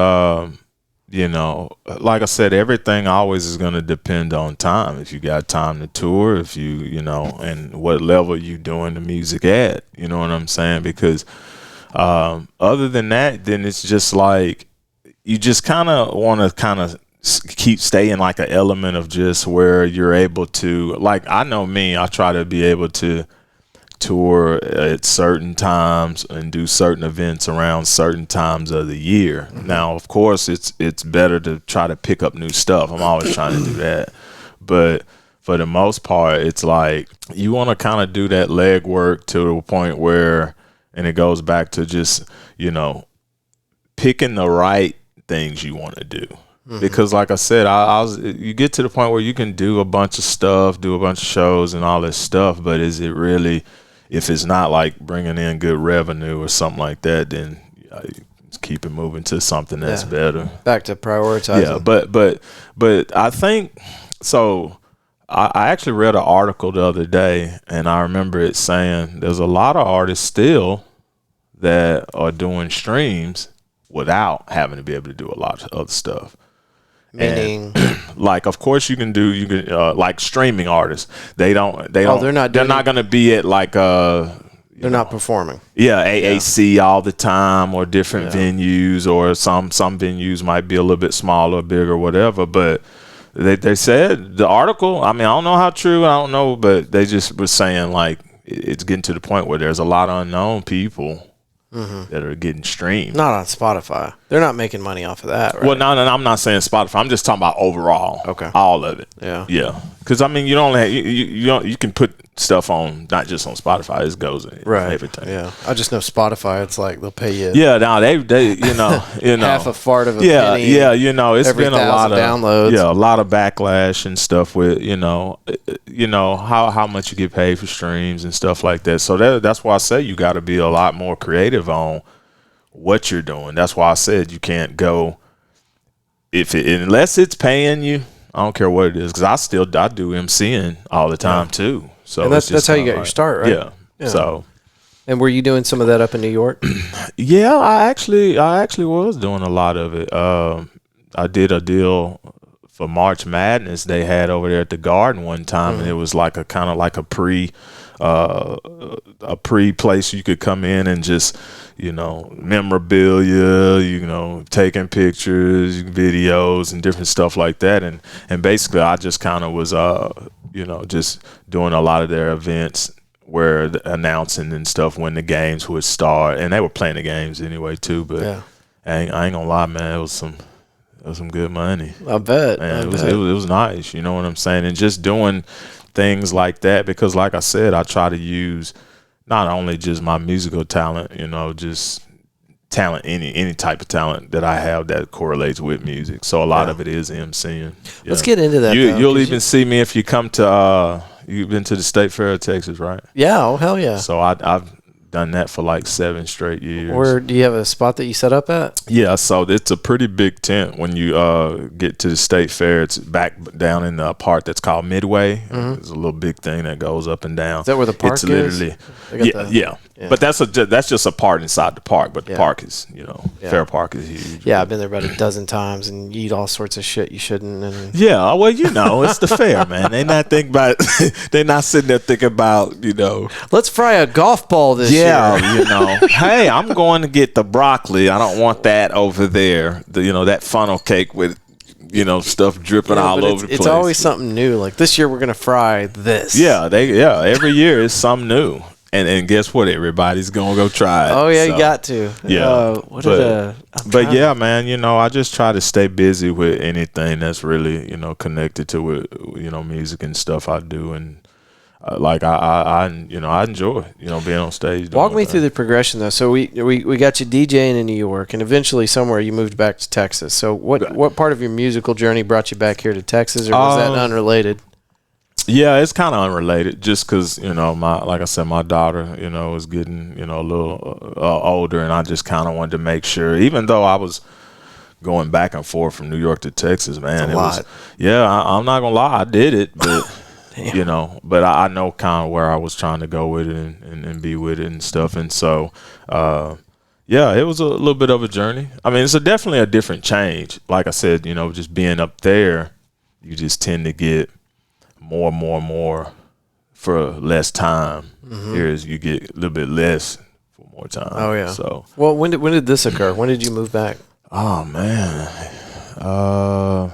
B: you know, like I said, everything always is going to depend on time. If you got time to tour, if you know, and what level you doing the music at, you know what I'm saying? Because other than that, then it's just like you just kind of want to kind of keep staying like an element of just where you're able to, like, I know me, I try to be able to tour at certain times and do certain events around certain times of the year. Now, of course, it's better to try to pick up new stuff. I'm always trying to do that. But for the most part, it's like you want to kind of do that legwork to a point where, and it goes back to just, you know, picking the right things you want to do. Because like I said, you get to the point where you can do a bunch of stuff, do a bunch of shows and all this stuff, but is it really, if it's not like bringing in good revenue or something like that, then keep it moving to something that's better.
A: Back to prioritizing.
B: Yeah, but I think so. I actually read an article the other day, and I remember it saying there's a lot of artists still that are doing streams without having to be able to do a lot of other stuff.
A: Meaning,
B: like, of course, you can like streaming artists. They're not going to be at like
A: they're not performing.
B: Yeah, AAC all the time, or different venues, or some venues might be a little bit smaller, bigger, whatever. But they said, the article, I mean, I don't know how true, I don't know, but they just were saying like it's getting to the point where there's a lot of unknown people that are getting streamed.
A: Not on Spotify. They're not making money off of that, right?
B: Well, no, I'm not saying Spotify. I'm just talking about overall.
A: Okay.
B: All of it.
A: Yeah.
B: Because I mean, you don't have, you can put stuff on, not just on Spotify. It goes in everything.
A: Yeah. I just know Spotify. It's like they'll pay you.
B: Yeah. Now they you know
A: half a fart of a penny.
B: Yeah. You know, it's been a lot of
A: downloads.
B: Yeah, a lot of backlash and stuff with you know how much you get paid for streams and stuff like that. So that's why I say you got to be a lot more creative on what you're doing. That's why I said you can't go unless it's paying you. I don't care what it is, because I do MCing all the time too. So
A: and that's how you got your start, right?
B: Yeah. So.
A: And were you doing some of that up in New York?
B: Yeah, I actually was doing a lot of it. I did a deal for March Madness they had over there at the Garden one time, and it was like a kind of like a pre place you could come in and just, you know, memorabilia, you know, taking pictures, videos, and different stuff like that. And basically, I just kind of was, you know, just doing a lot of their events where announcing and stuff when the games would start, and they were playing the games anyway too. But I ain't gonna lie, man, it was some good money.
A: I bet.
B: Man, it was nice. You know what I'm saying? And just doing things like that, because like I said, I try to use not only just my musical talent, you know, just talent, any type of talent that I have that correlates with music. So a lot of it is MCing. Yeah.
A: Let's get into that.
B: You'll even see me if you come to you've been to the State Fair of Texas, right?
A: Yeah. Oh, hell yeah.
B: So I've done that for like 7 straight years.
A: Where do you have a spot that you set up at?
B: Yeah, so it's a pretty big tent when you get to the State Fair. It's back down in the part that's called Midway. There's a little big thing that goes up and down.
A: Is that where the park
B: is? Literally, yeah. But that's just a part inside the park. But the park is, you know, Fair Park is huge.
A: Yeah, I've been there about a dozen times, and you eat all sorts of shit you shouldn't. And
B: yeah, well, you know, it's the fair, man. They're not sitting there thinking about, you know,
A: let's fry a golf ball this year.
B: Yeah, you know, hey, I'm going to get the broccoli. I don't want that over there. That funnel cake with, you know, stuff dripping all over the place.
A: It's always something new. Like this year, we're gonna fry this.
B: Yeah, every year is something new. And guess what? Everybody's gonna go try it.
A: Oh yeah, you got to.
B: Yeah, but yeah, man. You know, I just try to stay busy with anything that's really, you know, connected to, you know, music and stuff I do, and like I enjoy, you know, being on stage.
A: Walk me through the progression though. So we got you DJing in New York, and eventually somewhere you moved back to Texas. So what part of your musical journey brought you back here to Texas, or was that unrelated?
B: Yeah, it's kind of unrelated, just because, you know, like I said, my daughter, you know, was getting, you know, a little older, and I just kind of wanted to make sure, even though I was going back and forth from New York to Texas, man, I'm not gonna lie, I did it, but you know, but I know kind of where I was trying to go with it and be with it and stuff, and so yeah, it was a little bit of a journey. I mean, it's definitely a different change. Like I said, just being up there, you just tend to get more for less time. Here is you get a little bit less for more time.
A: Oh yeah.
B: So
A: well, when did this occur? When did you move back?
B: oh man, I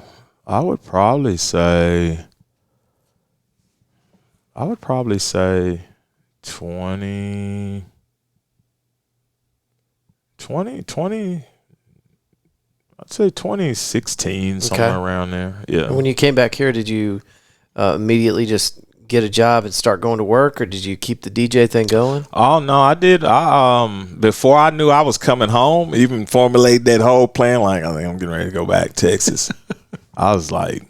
B: would probably say 20, I'd say 2016, somewhere around there. Yeah.
A: And when you came back here, did you immediately just get a job and start going to work, or did you keep the DJ thing going?
B: Oh no, I did. Before I knew I was coming home, even formulate that whole plan. Like, I think I'm getting ready to go back to Texas. I was like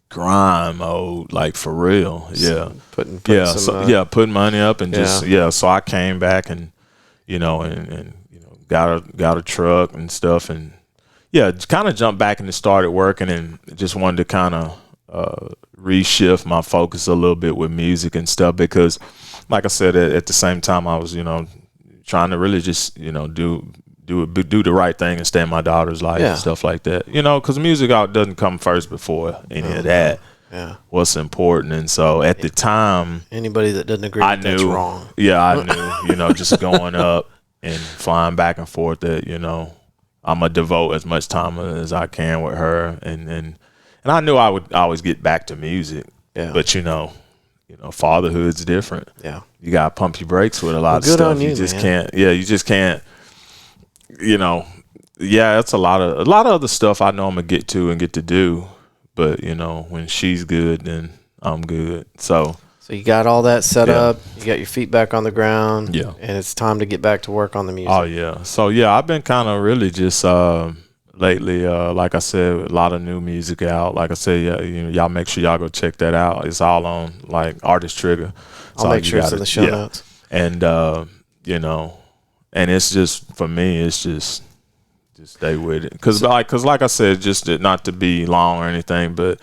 B: grind mode, like for real. Yeah,
A: putting
B: putting money up and just So I came back and got a truck and stuff, and kind of jumped back and started working, and just wanted to kind of reshift my focus a little bit with music and stuff, because like I said, at the same time I was trying to really just do the right thing and stay in my daughter's life and stuff like that, because music doesn't come first before any of that. What's important. And so at the time,
A: anybody that doesn't agree that's wrong.
B: I knew just going up and flying back and forth that I'm gonna devote as much time as I can with her, and I knew I would always get back to music. But fatherhood's different. You gotta pump your brakes with a lot of stuff. You just can't. You just can't. It's a lot of other stuff I know I'm gonna get to and get to do. But when she's good, then I'm good. So
A: you got all that set up. You got your feet back on the ground. And it's time to get back to work on the music.
B: Oh yeah. So I've been kind of really just lately, like I said, a lot of new music out. Like I said, y'all make sure y'all go check that out. It's all on like Artist T.R.I.G.A.
A: I'll make sure it's in the show notes.
B: And and it's just, for me, it's just stay with it. Cause like I said, just not to be long or anything, but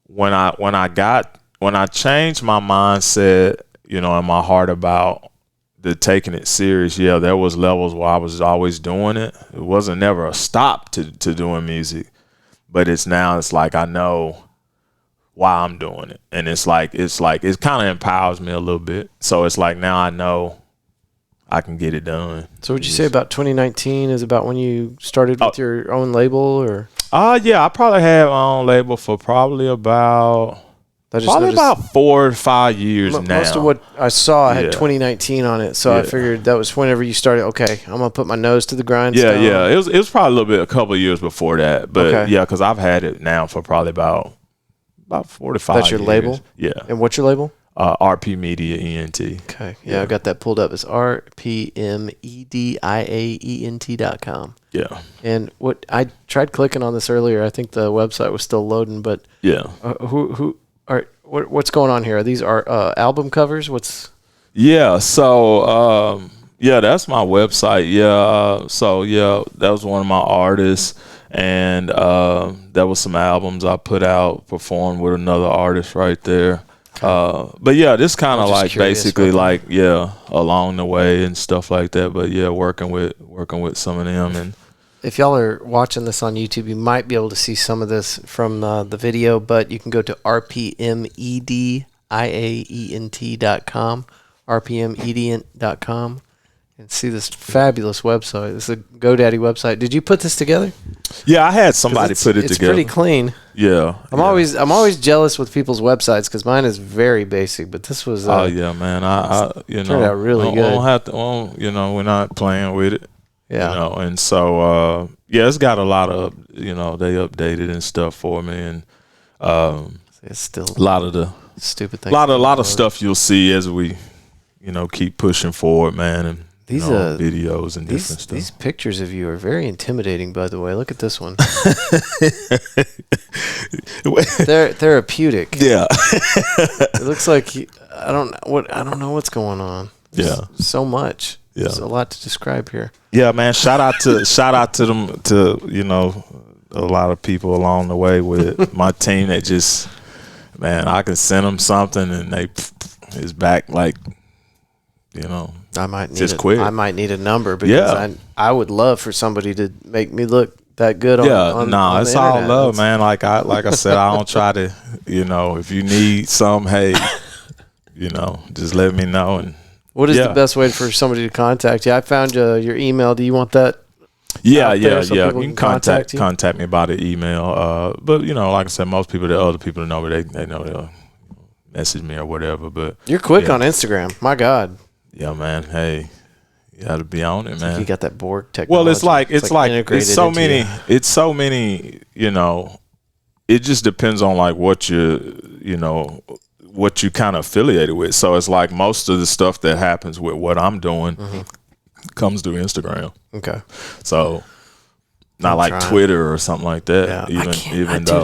B: when I changed my mindset, in my heart about taking it serious, there was levels where I was always doing it. It wasn't never a stop to doing music, but it's like I know why I'm doing it, and it's like it kind of empowers me a little bit. So it's like now I know I can get it done.
A: So would you say about 2019 is about when you started with your own label, or?
B: I probably had my own label for probably about 4 or 5 years now.
A: Most of what I saw had 2019 on it, so I figured that was whenever you started. Okay, I'm gonna put my nose to the grindstone.
B: It was probably a couple of years before that, but because I've had it now for probably about 4 to 5 years.
A: That's your label?
B: Yeah.
A: And what's your label?
B: RP Media ENT.
A: Okay. Yeah, I got that pulled up. It's rpmediaent.com.
B: Yeah.
A: And what I tried clicking on this earlier. I think the website was still loading, but what's going on here? Are these album covers? What's?
B: Yeah. So that's my website. That was one of my artists, and that was some albums I put out, performed with another artist right there. But this kind of like basically like along the way and stuff like that. But working with some of them. And
A: if y'all are watching this on YouTube, you might be able to see some of this from the video. But you can go to rpmediaent.com, rpmediaent.com, and see this fabulous website. This is a GoDaddy website. Did you put this together?
B: Yeah, I had somebody put it together.
A: It's pretty clean.
B: Yeah.
A: I'm always jealous with people's websites because mine is very basic, but this was
B: man. I
A: turned out really good.
B: We're not playing with it.
A: Yeah.
B: And so it's got a lot of they updated and stuff for me, and
A: it's still
B: a lot of the
A: stupid things.
B: A lot of stuff you'll see as we keep pushing forward, man, and these videos and different stuff.
A: These pictures of you are very intimidating, by the way. Look at this one. They're therapeutic.
B: Yeah.
A: It looks like I don't know what's going on. There's so much.
B: Yeah.
A: There's a lot to describe here.
B: Yeah, man. Shout out to them, to a lot of people along the way with my team that just, man, I can send them something and it's back like
A: I might need
B: just quit.
A: I might need a number because I would love for somebody to make me look that good on
B: it's all love, man. Like I said, I don't try to, if you need some, hey, just let me know. And
A: what is the best way for somebody to contact you? I found your email. Do you want that?
B: Yeah. You can contact me by the email. But like I said, most people, the other people know, they know they'll message me or whatever. But
A: you're quick on Instagram. My God.
B: Yeah, man. Hey, you got to be on it, man.
A: You got that Borg technology.
B: Well, it's so many. It just depends on like what what you kind of affiliated with. So it's like most of the stuff that happens with what I'm doing comes through Instagram.
A: Okay.
B: So not like Twitter or something like that.
A: Yeah.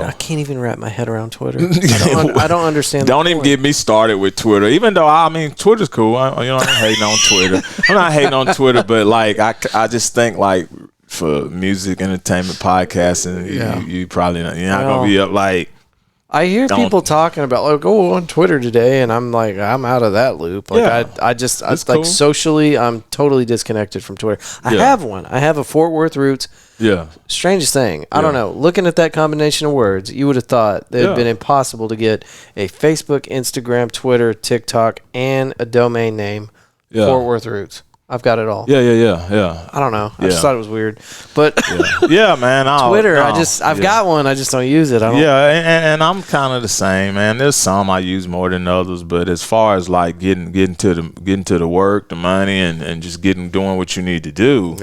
A: I can't even wrap my head around Twitter. I don't understand.
B: Don't even get me started with Twitter. Even though Twitter's cool. I'm hating on Twitter. I'm not hating on Twitter, but like I just think like for music, entertainment, podcasting, you probably not, you're not gonna be up like.
A: I hear people talking about like, go on Twitter today, and I'm like, I'm out of that loop. Like I like socially, I'm totally disconnected from Twitter. I have one. I have a Fort Worth Roots.
B: Yeah.
A: Strangest thing. I don't know. Looking at that combination of words, you would have thought it had been impossible to get a Facebook, Instagram, Twitter, TikTok, and a domain name. Fort Worth Roots. I've got it all.
B: Yeah.
A: I don't know. I just thought it was weird. But
B: man.
A: Twitter, I've got one. I just don't use it.
B: And I'm kind of the same, man. There's some I use more than others, but as far as like getting to the work, the money, and just doing what you need to do,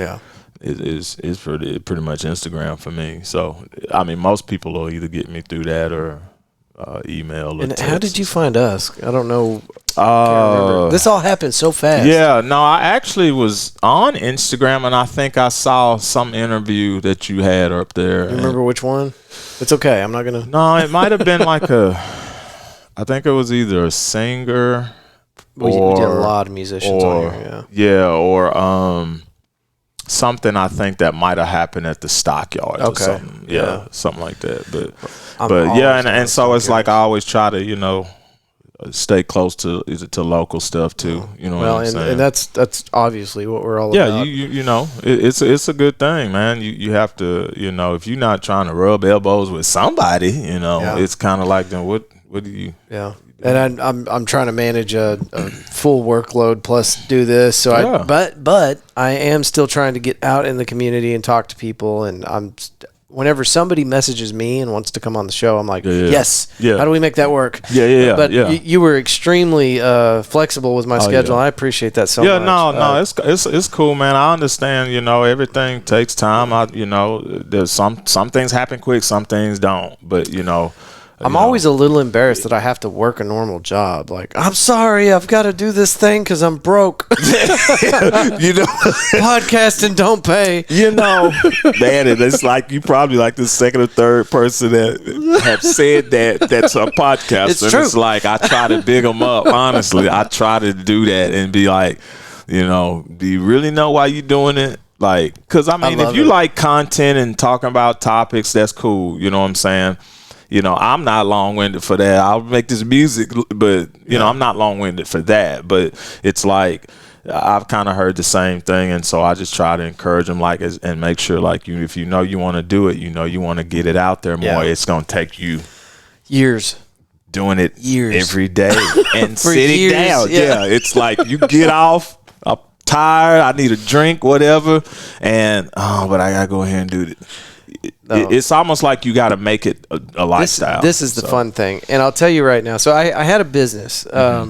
B: it's pretty much Instagram for me. So most people will either get me through that or email or
A: and
B: text.
A: How did you find us? I don't know. This all happened so fast.
B: Yeah, no, I actually was on Instagram, and I think I saw some interview that you had up there.
A: You remember which one? It's okay. I'm not gonna.
B: No, it might have been like I think it was either a singer.
A: We did a lot of musicians on here.
B: Or something I think that might have happened at the Stockyards or something. Yeah, something like that. But and so it's like I always try to, stay close to local stuff too. You know what I'm saying?
A: And that's obviously what we're all about.
B: It's a good thing, man. You have to, if you're not trying to rub elbows with somebody, it's kind of like, then what do you?
A: Yeah. And I'm trying to manage a full workload plus do this. So but I am still trying to get out in the community and talk to people. And whenever somebody messages me and wants to come on the show, I'm like, yes. How do we make that work? But you were extremely flexible with my schedule. And I appreciate that so much.
B: No, it's cool, man. I understand. Everything takes time. There's some things happen quick, some things don't. But
A: I'm always a little embarrassed that I have to work a normal job. Like, I'm sorry, I've got to do this thing because I'm broke. Podcasting don't pay.
B: Man, it's like you probably like the second or third person that have said that's a podcaster.
A: It's true.
B: It's like I try to big them up. Honestly, I try to do that and be like, do you really know why you're doing it? Like, because if you like content and talking about topics, that's cool. You know what I'm saying? I'm not long-winded for that. I'll make this music, but, I'm not long-winded for that. But it's like I've kind of heard the same thing, and so I just try to encourage them, like, and make sure, like, if you want to do it, you want to get it out there more. It's going to take you
A: years.
B: Doing it every day and sitting
A: years,
B: down. Yeah, it's like you get off, I'm tired, I need a drink, whatever, and, but I got to go ahead and do it. It's almost like you got to make it a lifestyle.
A: This is the fun thing. And I'll tell you right now. So I had a business. I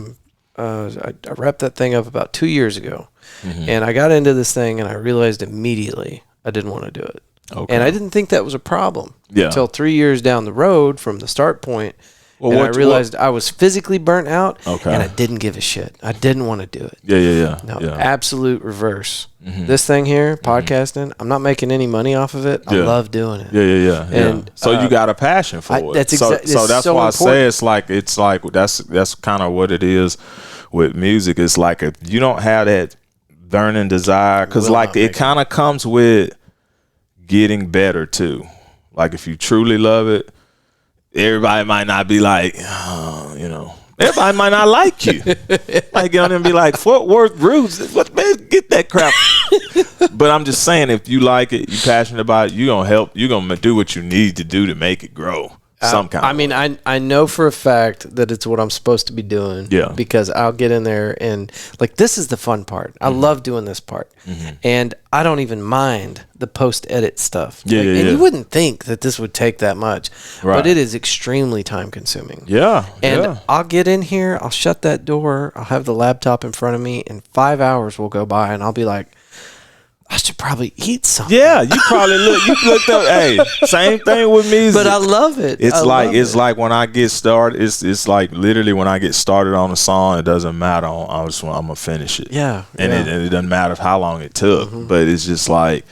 A: wrapped that thing up about 2 years ago. And I got into this thing and I realized immediately I didn't want to do it. Okay. And I didn't think that was a problem until 3 years down the road from the start point. And I realized I was physically burnt out and I didn't give a shit. I didn't want to do it. Absolute reverse. This thing here, podcasting, I'm not making any money off of it. I love doing it.
B: And so you got a passion for it.
A: That's exactly.
B: So that's why I say it's like that's kind of what it is with music. It's like if you don't have that burning desire, because like it kind of comes with getting better too. Like if you truly love it, everybody might not be like, Everybody might not like you. Like get on there and be like, Fort Worth Roots, what, man, get that crap. But I'm just saying, if you like it, you passionate about it, you're gonna help. You're gonna do what you need to do to make it grow. Some kind.
A: I mean, I know for a fact that it's what I'm supposed to be doing.
B: Yeah.
A: Because I'll get in there and like this is the fun part. I love doing this part, and I don't even mind the post edit stuff.
B: Yeah,
A: like,
B: yeah,
A: and
B: yeah.
A: you wouldn't think that this would take that much,
B: Right.
A: but it is extremely time consuming.
B: Yeah.
A: And
B: yeah.
A: I'll get in here, I'll shut that door, I'll have the laptop in front of me, and 5 hours will go by, and I'll be like, I should probably eat something.
B: Yeah, you probably looked up. Hey, same thing with music.
A: But I love it.
B: It's like when I get started. It's like literally when I get started on a song. It doesn't matter. I'm gonna finish it.
A: Yeah,
B: and
A: yeah.
B: it doesn't matter how long it took. But it's just like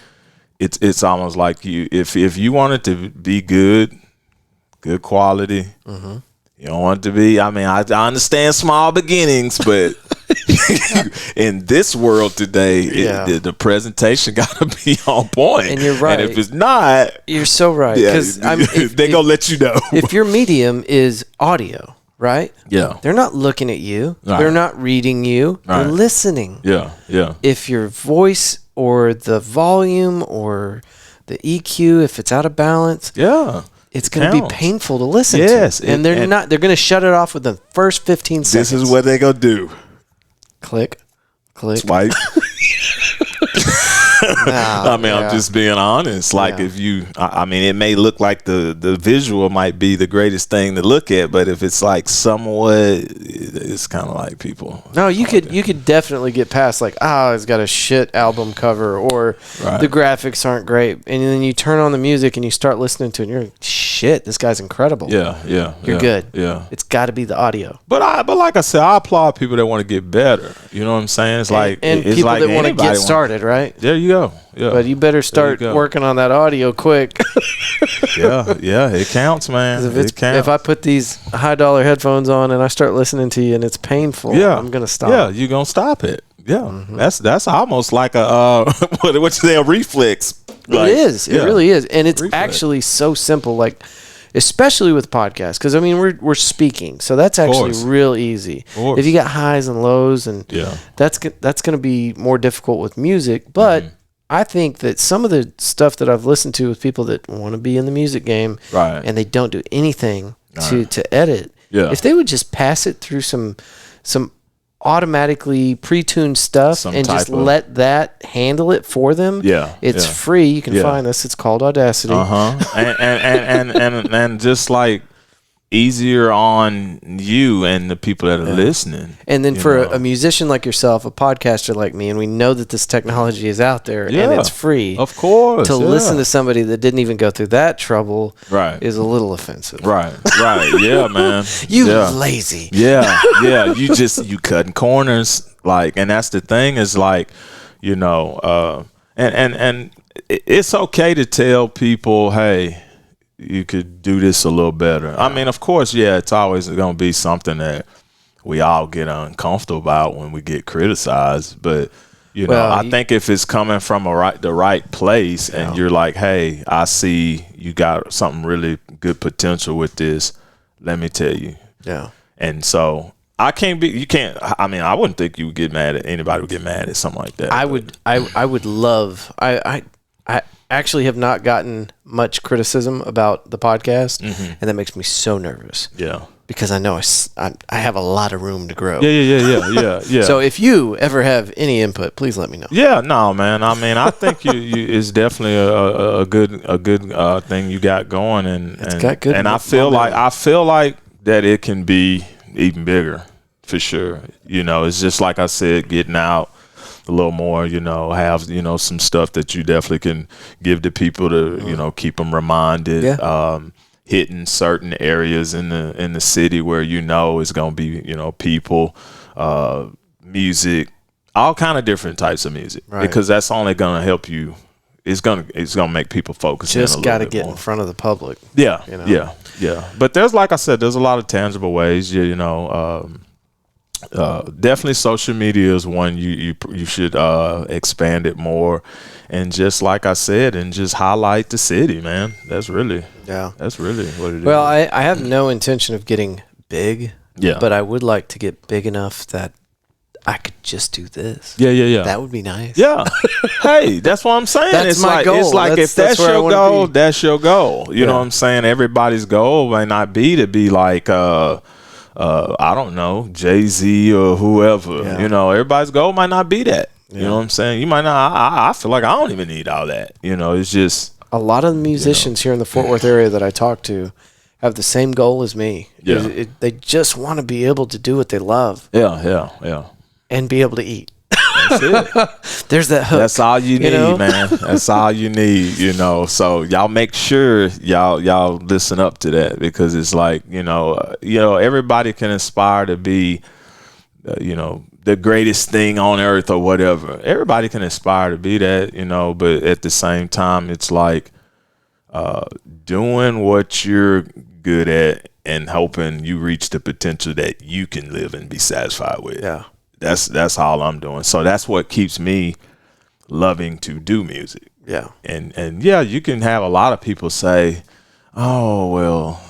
B: it's almost like you if you want it to be good quality. You don't want it to be. I mean, I understand small beginnings, but in this world today, the presentation got to be on point.
A: And you're right.
B: And if it's not,
A: You're so right. Because
B: they're going to let you know.
A: If your medium is audio, right?
B: Yeah.
A: They're not looking at you.
B: Right.
A: They're not reading you.
B: Right.
A: They're listening.
B: Yeah, yeah.
A: If your voice or the volume or the EQ, if it's out of balance,
B: Yeah.
A: it's going to be painful to listen to.
B: Yes.
A: And they're going to shut it off within the first 15 seconds.
B: This is what they're going to do.
A: Click.
B: Swipe. I mean, I'm just being honest. Like if you, I mean, it may look like the visual might be the greatest thing to look at, but if it's like somewhat, it's kind of like people.
A: No, you could definitely get past like, it's got a shit album cover or the graphics aren't great, and then you turn on the music and you start listening to it, and you're like, shit, this guy's incredible.
B: Yeah.
A: You're good.
B: Yeah.
A: It's got to be the audio.
B: But like I said, I applaud people that want to get better. You know what I'm saying? It's like
A: and
B: it's
A: people
B: like
A: that want to get started, right?
B: There you go. Yeah.
A: But you better start working on that audio quick.
B: yeah, it counts, man. It counts.
A: If I put these $high headphones on and I start listening to you and it's painful, I'm gonna stop.
B: Yeah, you're gonna stop it. Yeah, that's almost like a what you say, a reflex. Like,
A: it is. It really is, and it's actually so simple. Like, especially with podcasts, because I mean we're speaking, so that's actually real easy. If you got highs and lows, and that's gonna be more difficult with music, but. I think that some of the stuff that I've listened to with people that want to be in the music game and they don't do anything to edit, if they would just pass it through some automatically pre-tuned stuff and just let that handle it for them, it's free. You can find us. It's called Audacity.
B: And just like easier on you and the people that are listening.
A: And then for a musician like yourself, a podcaster like me, and we know that this technology is out there and it's free.
B: Of course.
A: To listen to somebody that didn't even go through that trouble is a little offensive.
B: Right. Yeah, man.
A: You lazy.
B: Yeah. You cutting corners. Like, and that's the thing is like, you know, and it's okay to tell people, hey, you could do this a little better. I mean, of course, it's always going to be something that we all get uncomfortable about when we get criticized. But, you know, I think if it's coming from the right place and you're like, hey, I see you got something really good potential with this, let me tell you.
A: Yeah.
B: And so I wouldn't think you would get mad at anybody would get mad at something like that.
A: I would love, I actually have not gotten much criticism about the podcast, and that makes me so nervous.
B: Yeah.
A: Because I know I have a lot of room to grow.
B: Yeah.
A: So if you ever have any input, please let me know.
B: Yeah, no, man. I mean, I think you it's definitely a good thing you got going, and
A: it's got good.
B: And I feel like that it can be even bigger for sure. You know, it's just like I said, getting out a little more, you know, have, you know, some stuff that you definitely can give to people to, you know, keep them reminded, hitting certain areas in the city where, you know, it's going to be, you know, people, music, all kind of different types of music, because that's only going to help you. It's going to make people focus.
A: Just got to get in front of the public.
B: Yeah.
A: You know?
B: Yeah. But there's, like I said, there's a lot of tangible ways, you know, definitely social media is one you should expand it more, and just like I said, and just highlight the city, man. That's really what it is.
A: Well, I have no intention of getting big
B: Yeah.
A: But I would like to get big enough that I could just do this.
B: Yeah.
A: That would be nice.
B: Yeah. Hey, that's what I'm saying.
A: That's
B: it's
A: my
B: like
A: goal.
B: It's like
A: That's
B: if that's
A: where I
B: your
A: wanna
B: goal,
A: be.
B: that's your goal. You know what I'm saying? Everybody's goal may not be to be like I don't know, Jay-Z or whoever.
A: Yeah.
B: You know, everybody's goal might not be that.
A: Yeah.
B: You know what I'm saying? You might not. I feel like I don't even need all that. You know, it's just
A: A lot of the musicians here in the Fort Worth area that I talk to have the same goal as me.
B: Yeah.
A: They just want to be able to do what they love
B: yeah.
A: and be able to eat.
B: That's it.
A: There's that hook.
B: That's all you need,
A: know?
B: man. That's all you need, you know. So y'all make sure y'all listen up to that, because it's like, you know, everybody can aspire to be, the greatest thing on earth or whatever. Everybody can aspire to be that, you know, but at the same time, it's like doing what you're good at and hoping you reach the potential that you can live and be satisfied with.
A: Yeah.
B: That's all I'm doing. So that's what keeps me loving to do music.
A: Yeah.
B: And yeah, you can have a lot of people say, "Oh, well,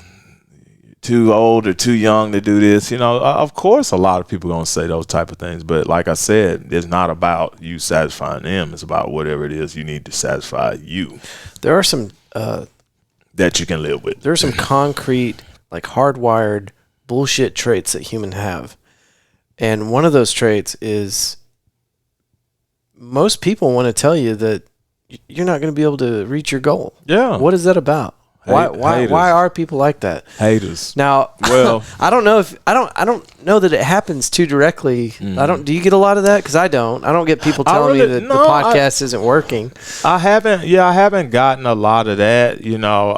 B: too old or too young to do this." You know, of course, a lot of people gonna say those type of things. But like I said, it's not about you satisfying them. It's about whatever it is you need to satisfy you.
A: There are some
B: that you can live with.
A: There are some concrete, like hardwired bullshit traits that humans have. And one of those traits is most people want to tell you that you're not going to be able to reach your goal.
B: Yeah.
A: What is that about? Why are people like that?
B: Haters.
A: Now,
B: well,
A: I don't know that it happens too directly. Do you get a lot of that? Because I don't get people telling me that the podcast isn't working.
B: I haven't gotten a lot of that. You know,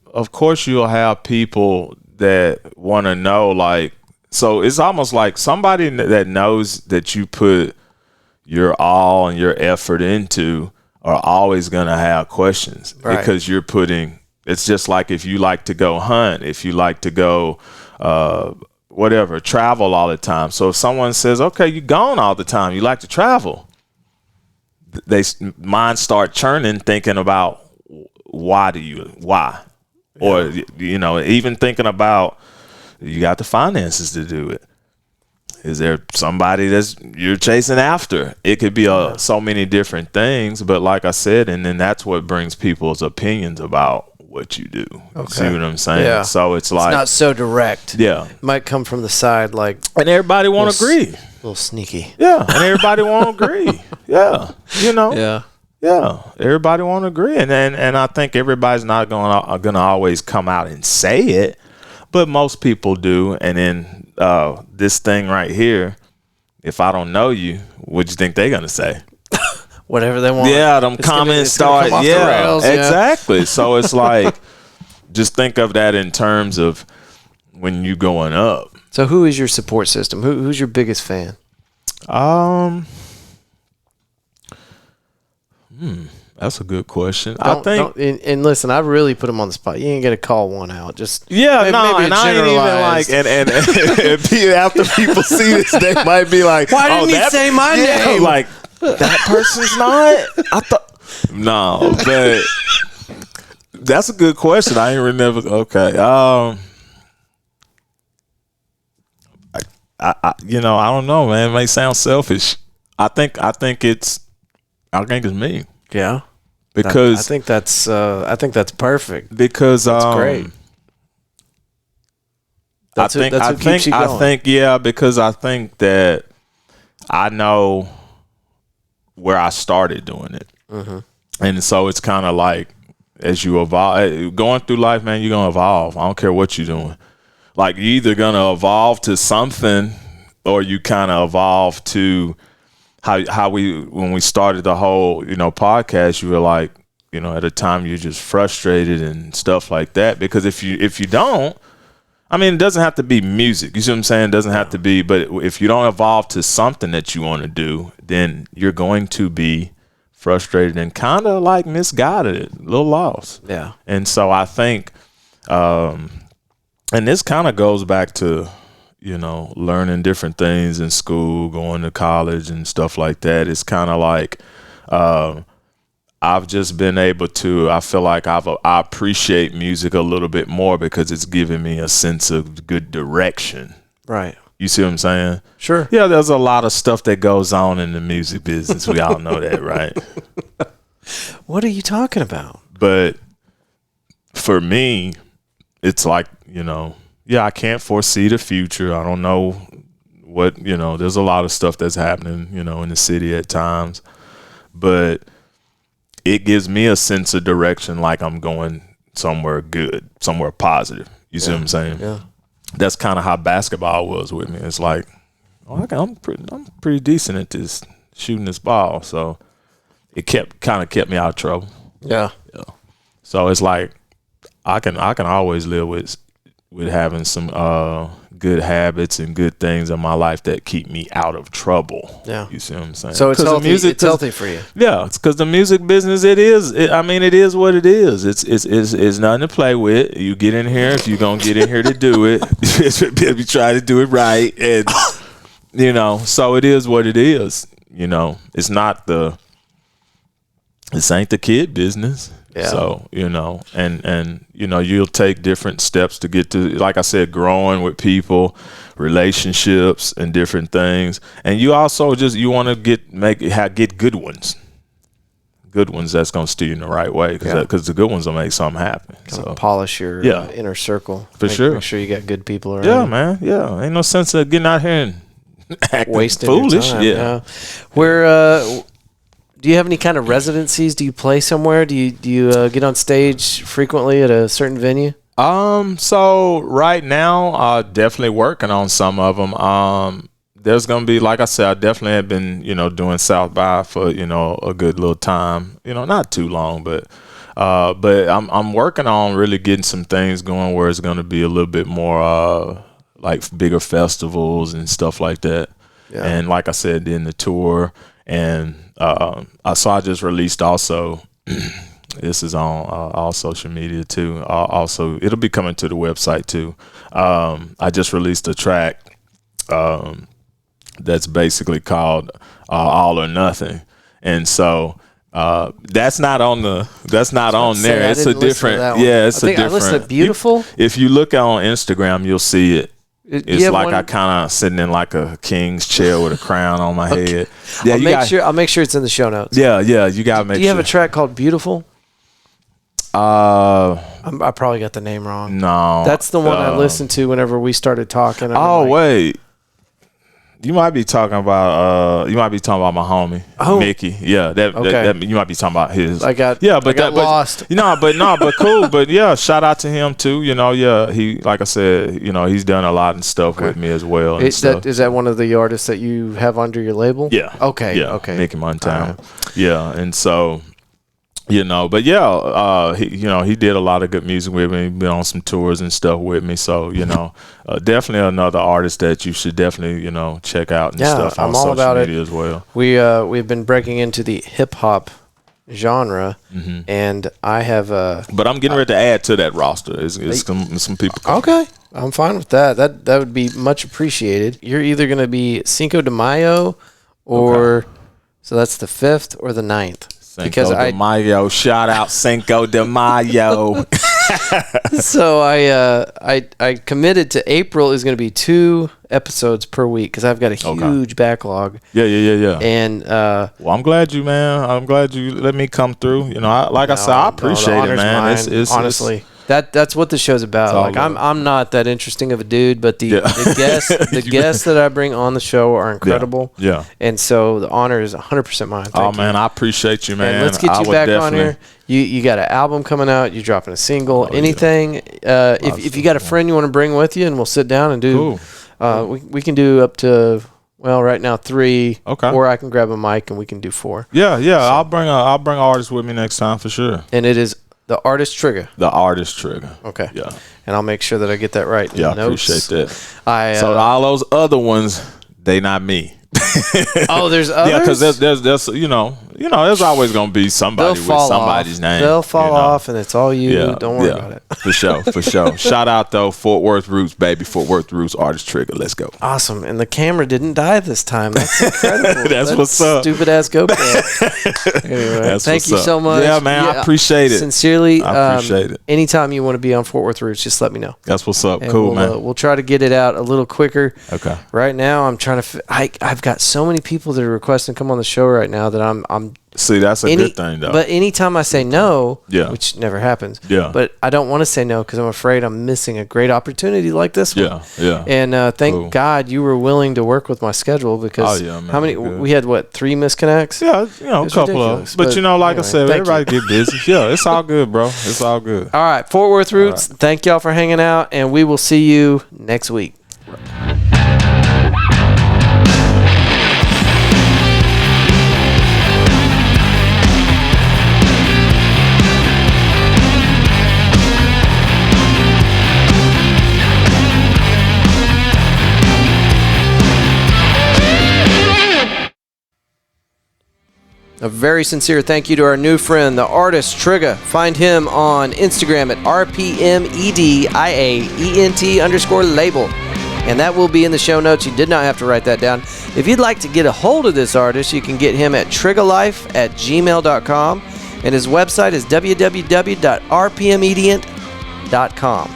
B: of course you'll have people that want to know, like, so it's almost like somebody that knows that you put your all and your effort into are always going to have questions, right? Because you're putting, it's just like if you like to go hunt, if you like to go, travel all the time. So if someone says, okay, you're gone all the time, you like to travel, minds start churning, thinking about why. Yeah. Or, you know, even thinking about, you got the finances to do it. Is there somebody you're chasing after? It could be so many different things, but like I said, and then that's what brings people's opinions about what you do. Okay. See what I'm saying? Yeah. So it's like,
A: it's not so direct.
B: Yeah.
A: It might come from the side, like,
B: and everybody won't agree.
A: A little sneaky.
B: Yeah. And everybody won't agree. Yeah. You know?
A: Yeah.
B: Yeah. Everybody won't agree. And I think everybody's not gonna always come out and say it. But most people do. And then this thing right here, if I don't know you, what do you think they're going to say?
A: Whatever they want.
B: Yeah, them comments start. Yeah, exactly. So it's like, just think of that in terms of when you going up.
A: So who is your support system? Who's your biggest fan?
B: That's a good question.
A: And listen, I really put them on the spot. You ain't got to call one out. Just
B: maybe and I ain't even like, and after people see this, they might be like,
A: why didn't he say my name?
B: Like, that person's not. I thought no, but that's a good question. I ain't never. Okay, I don't know, man. It may sound selfish. I think it's me.
A: Yeah.
B: Because
A: I think that's perfect.
B: Because
A: that's great. That's who keeps you going.
B: Because I think that I know where I started doing it. Mm-hmm. And so it's kind of like, as you evolve, going through life, man, you're gonna evolve. I don't care what you're doing. Like, you're either gonna evolve to something, or you kind of evolve to how when we started the whole, podcast, you were like, at a time you're just frustrated and stuff like that. Because if you don't, I mean, it doesn't have to be music. You see what I'm saying? It doesn't have to be, but if you don't evolve to something that you want to do, then you're going to be frustrated and kind of like misguided, a little lost.
A: Yeah.
B: And so I think, and this kind of goes back to, learning different things in school, going to college and stuff like that. It's kind of like, I've just been able to, I feel like I appreciate music a little bit more because it's giving me a sense of good direction.
A: Right.
B: You see what I'm saying?
A: Sure.
B: Yeah, there's a lot of stuff that goes on in the music business. We all know that, right?
A: What are you talking about?
B: But for me, it's like, you know, yeah, I can't foresee the future. I don't know what, you know, there's a lot of stuff that's happening, you know, in the city at times. But it gives me a sense of direction, like I'm going somewhere good, somewhere positive. You see what I'm saying?
A: Yeah.
B: That's kind of how basketball was with me. It's like, oh, I'm pretty decent at this, shooting this ball. So it kind of kept me out of trouble.
A: Yeah.
B: So it's like I can always live with having some good habits and good things in my life that keep me out of trouble.
A: Yeah.
B: You see what I'm saying?
A: So it's healthy. It's healthy for you.
B: Yeah, it's because the music business, it is what it is. It's nothing to play with. You get in here if you're gonna get in here to do it. You try to do it right, and you know. So it is what it is. You know, this ain't the kid business.
A: Yeah.
B: So, you know, and you know, you'll take different steps to get to, like I said, growing with people, relationships, and different things. And you also you want to get good ones that's gonna steer you in the right way, because the good ones will make something happen.
A: So polish your inner circle
B: for sure.
A: Make sure you got good people around.
B: Yeah, man. Yeah, ain't no sense of getting out here and acting
A: wasting
B: foolish.
A: Your time. Yeah. Do you have any kind of residencies? Do you play somewhere? Do you get on stage frequently at a certain venue?
B: So right now, definitely working on some of them. There's gonna be, like I said, I definitely have been, you know, doing South by for, you know, a good little time. You know, not too long, but I'm working on really getting some things going where it's gonna be a little bit more like bigger festivals and stuff like that. Yeah. And like I said, then the tour. And so I just released also, this is on all social media too. Also, it'll be coming to the website too. I just released a track that's basically called All or Nothing. And so that's not on there. It's a different, it's a different. I listened to
A: Beautiful.
B: If you look on Instagram, you'll see it. It's like I kind of sitting in like a king's chair with a crown on my head. Yeah,
A: I'll make sure it's in the show notes.
B: Yeah, you gotta make sure.
A: Do you have a track called Beautiful? I probably got the name wrong.
B: No,
A: that's the one I listened to whenever we started talking.
B: Wait. You might be talking about my homie Mickey. Yeah, that you might be talking about his.
A: I got lost.
B: But cool. But yeah, shout out to him too. You know, yeah, he, like I said, you know, he's done a lot and stuff with me as well.
A: Is that one of the artists that you have under your label?
B: Yeah.
A: Okay.
B: Yeah.
A: Okay.
B: Mickey Montana. Right. Yeah, and so. You know, but yeah, he did a lot of good music with me. Been on some tours and stuff with me. So, you know, definitely another artist that you should definitely, you know, check out and stuff on social media as well.
A: We've been breaking into the hip hop genre, and I have
B: but I'm getting ready to add to that roster. It's some people.
A: Okay, I'm fine with that. That would be much appreciated. You're either going to be Cinco de Mayo, or so that's the 5th or the 9th.
B: Cinco de Mayo, shout out Cinco de Mayo.
A: So I committed to April is going to be 2 episodes per week because I've got a huge backlog.
B: Yeah.
A: And
B: well, I'm glad you let me come through. You know, I said, I appreciate it, man. It's
A: honestly. That's what the show's about. Like I'm not that interesting of a dude, but the guests that I bring on the show are incredible.
B: Yeah.
A: And so the honor is 100% mine. Thank you.
B: Man, I appreciate you, man.
A: And let's get you back on here. You got an album coming out. You're dropping a single. Anything. Yeah. If you got a friend you want to bring with you, and we'll sit down and do. Cool. We can do up to. Well, right now 3. Okay. Or I can grab a mic and we can do 4.
B: Yeah. So, I'll bring artists with me next time for sure.
A: And it is. The Artist T.R.I.G.A.
B: The Artist T.R.I.G.A.
A: Okay.
B: Yeah.
A: And I'll make sure that I get that right.
B: Yeah, I appreciate that. So all those other ones, they not me.
A: Oh, there's others?
B: Yeah, because there's you know, there's always gonna be somebody with somebody's name.
A: They'll fall off, and it's all you.
B: Yeah,
A: Don't worry about it.
B: For sure. Shout out though, Fort Worth Roots, baby. Fort Worth Roots, Artist Trigga. Let's go.
A: Awesome, and the camera didn't die this time. That's incredible.
B: That's what's up.
A: Stupid ass GoPro. Anyway, thank you so much.
B: Yeah, man, I appreciate it.
A: Sincerely,
B: I appreciate it.
A: Anytime you want to be on Fort Worth Roots, just let me know.
B: That's what's up.
A: And
B: cool, man.
A: We'll try to get it out a little quicker.
B: Okay.
A: Right now, I'm trying to. I've got so many people that are requesting to come on the show right now that I'm.
B: See, that's a good thing, though.
A: But anytime I say no, which never happens, but I don't want to say no because I'm afraid I'm missing a great opportunity like this one.
B: Yeah.
A: And thank God you were willing to work with my schedule because how many? We had, 3 misconnects?
B: Yeah, a couple of. But, like I said, everybody get busy. Yeah, it's all good, bro. It's all good.
A: All right, Fort Worth Roots, thank y'all for hanging out, and we will see you next week. A very sincere thank you to our new friend, the artist Trigga. Find him on Instagram at RPMEDIAENT_label. And that will be in the show notes. You did not have to write that down. If you'd like to get a hold of this artist, you can get him at triggalife@gmail.com. And his website is www.rpmedient.com.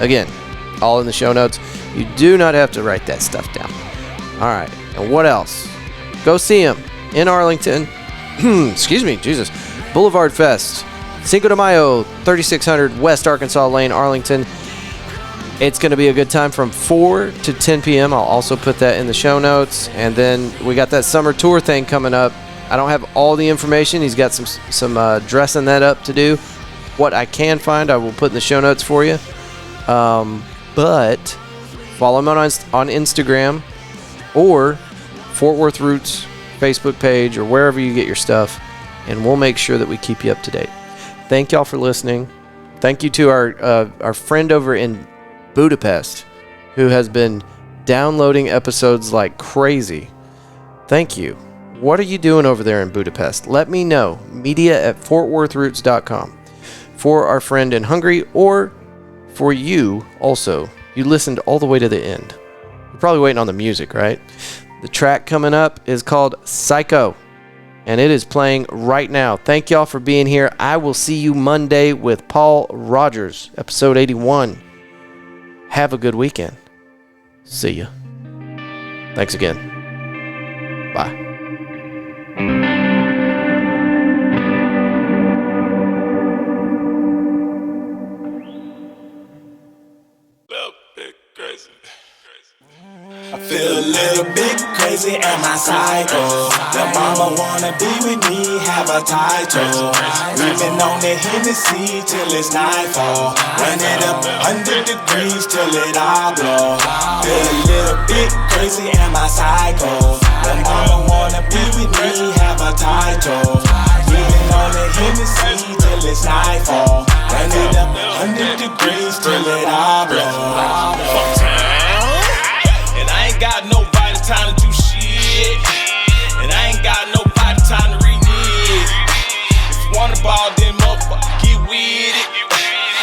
A: Again, all in the show notes. You do not have to write that stuff down. All right. And what else? Go see him in Arlington. Excuse me, Jesus. Boulevard Fest, Cinco de Mayo, 3600 West Arkansas Lane, Arlington. It's going to be a good time from 4 to 10 p.m. I'll also put that in the show notes. And then we got that summer tour thing coming up. I don't have all the information. He's got some dressing that up to do. What I can find, I will put in the show notes for you. But follow him on Instagram or Fort Worth Roots Facebook page or wherever you get your stuff, and we'll make sure that we keep you up to date. Thank y'all for listening. Thank you to our friend over in Budapest who has been downloading episodes like crazy. Thank you. What are you doing over there in Budapest? Let me know. media@fortworthroots.com. For our friend in Hungary, or for you also, you listened all the way to the end. You're probably waiting on the music, right? The track coming up is called Psycho, and it is playing right now. Thank y'all for being here. I will see you Monday with Paul Rogers, episode 81. Have a good weekend. See ya. Thanks again. Bye.
C: I feel a little bit crazy, am I psycho? The mama wanna be with me, have a title. We've been on the Hennessy till it's nightfall. Run it up 100 degrees till it all blow. Feel a little bit crazy, am I psycho? The mama wanna be with me, have a title. We've been on the Hennessy till it's nightfall. Run it up 100 degrees till it all blow. Got nobody time to do shit, and I ain't got nobody time to renege. If you want a ball, then motherfucker, get with it.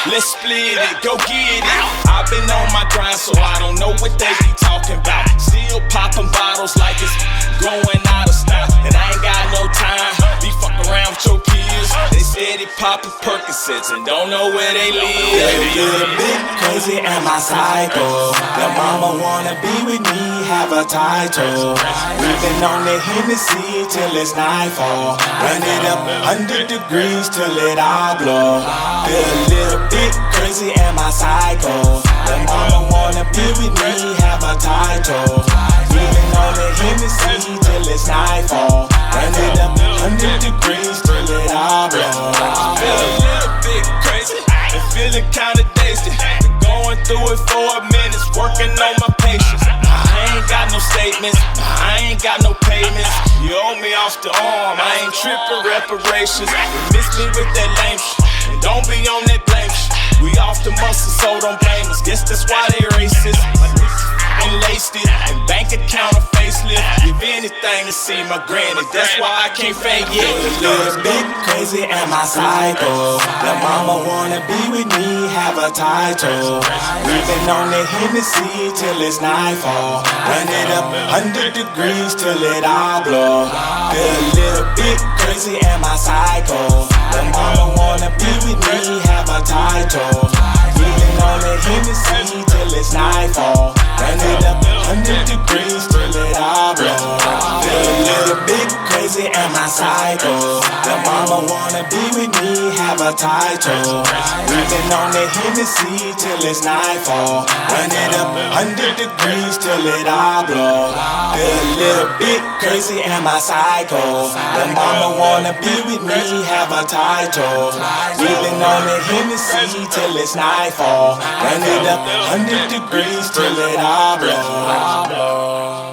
C: Let's split it, go get it. I've been on my grind, so I don't know what they be talking about. Still popping bottles like it's going out of style, and I ain't got no time. Be fucking around with your kids. They steady popping Percocets and don't know where they live. A little bit crazy, am I psycho? The mama wanna be with me, have a title. We've been on the Hennessy till it's nightfall. Run it up 100 degrees till it all blow. Feel a little bit crazy, am I psycho? The mama wanna be with me, have a title. We've been on the Hennessy till it's nightfall. Run it up 100 degrees till it all blow. Feel a little bit crazy and feeling kinda dazed. Been going through it for a minute, working on my patience. I ain't got no statements, I ain't got no payments. You owe me off the arm, I ain't tripping reparations. You miss me with that lame shit, and don't be on that blame shit. We off the muscle, so don't blame us. Guess that's why they racist. And laced it and banged bank account a facelift. Give anything to see my granny, that's why I can't fake it.
D: A little bit crazy and my psycho. The mama wanna be with me, have a title. Living on the Hennessy till it's nightfall. Run it up 100 degrees till it all blow. Feel a little bit crazy and my psycho. The mama wanna be with me, have a title. Living on the Hennessy till it's nightfall. Run it up 100 degrees till it all blow. Feel a little bit crazy and my psycho. The mama wanna be with me, have a title. Living on the Hennessy till it's nightfall. Run it up 100 degrees till it all blow. Feel a little bit crazy and my psycho. The mama wanna be with me, have a title. Living on the Hennessy till it's nightfall. Run it up 100 degrees till it all blow.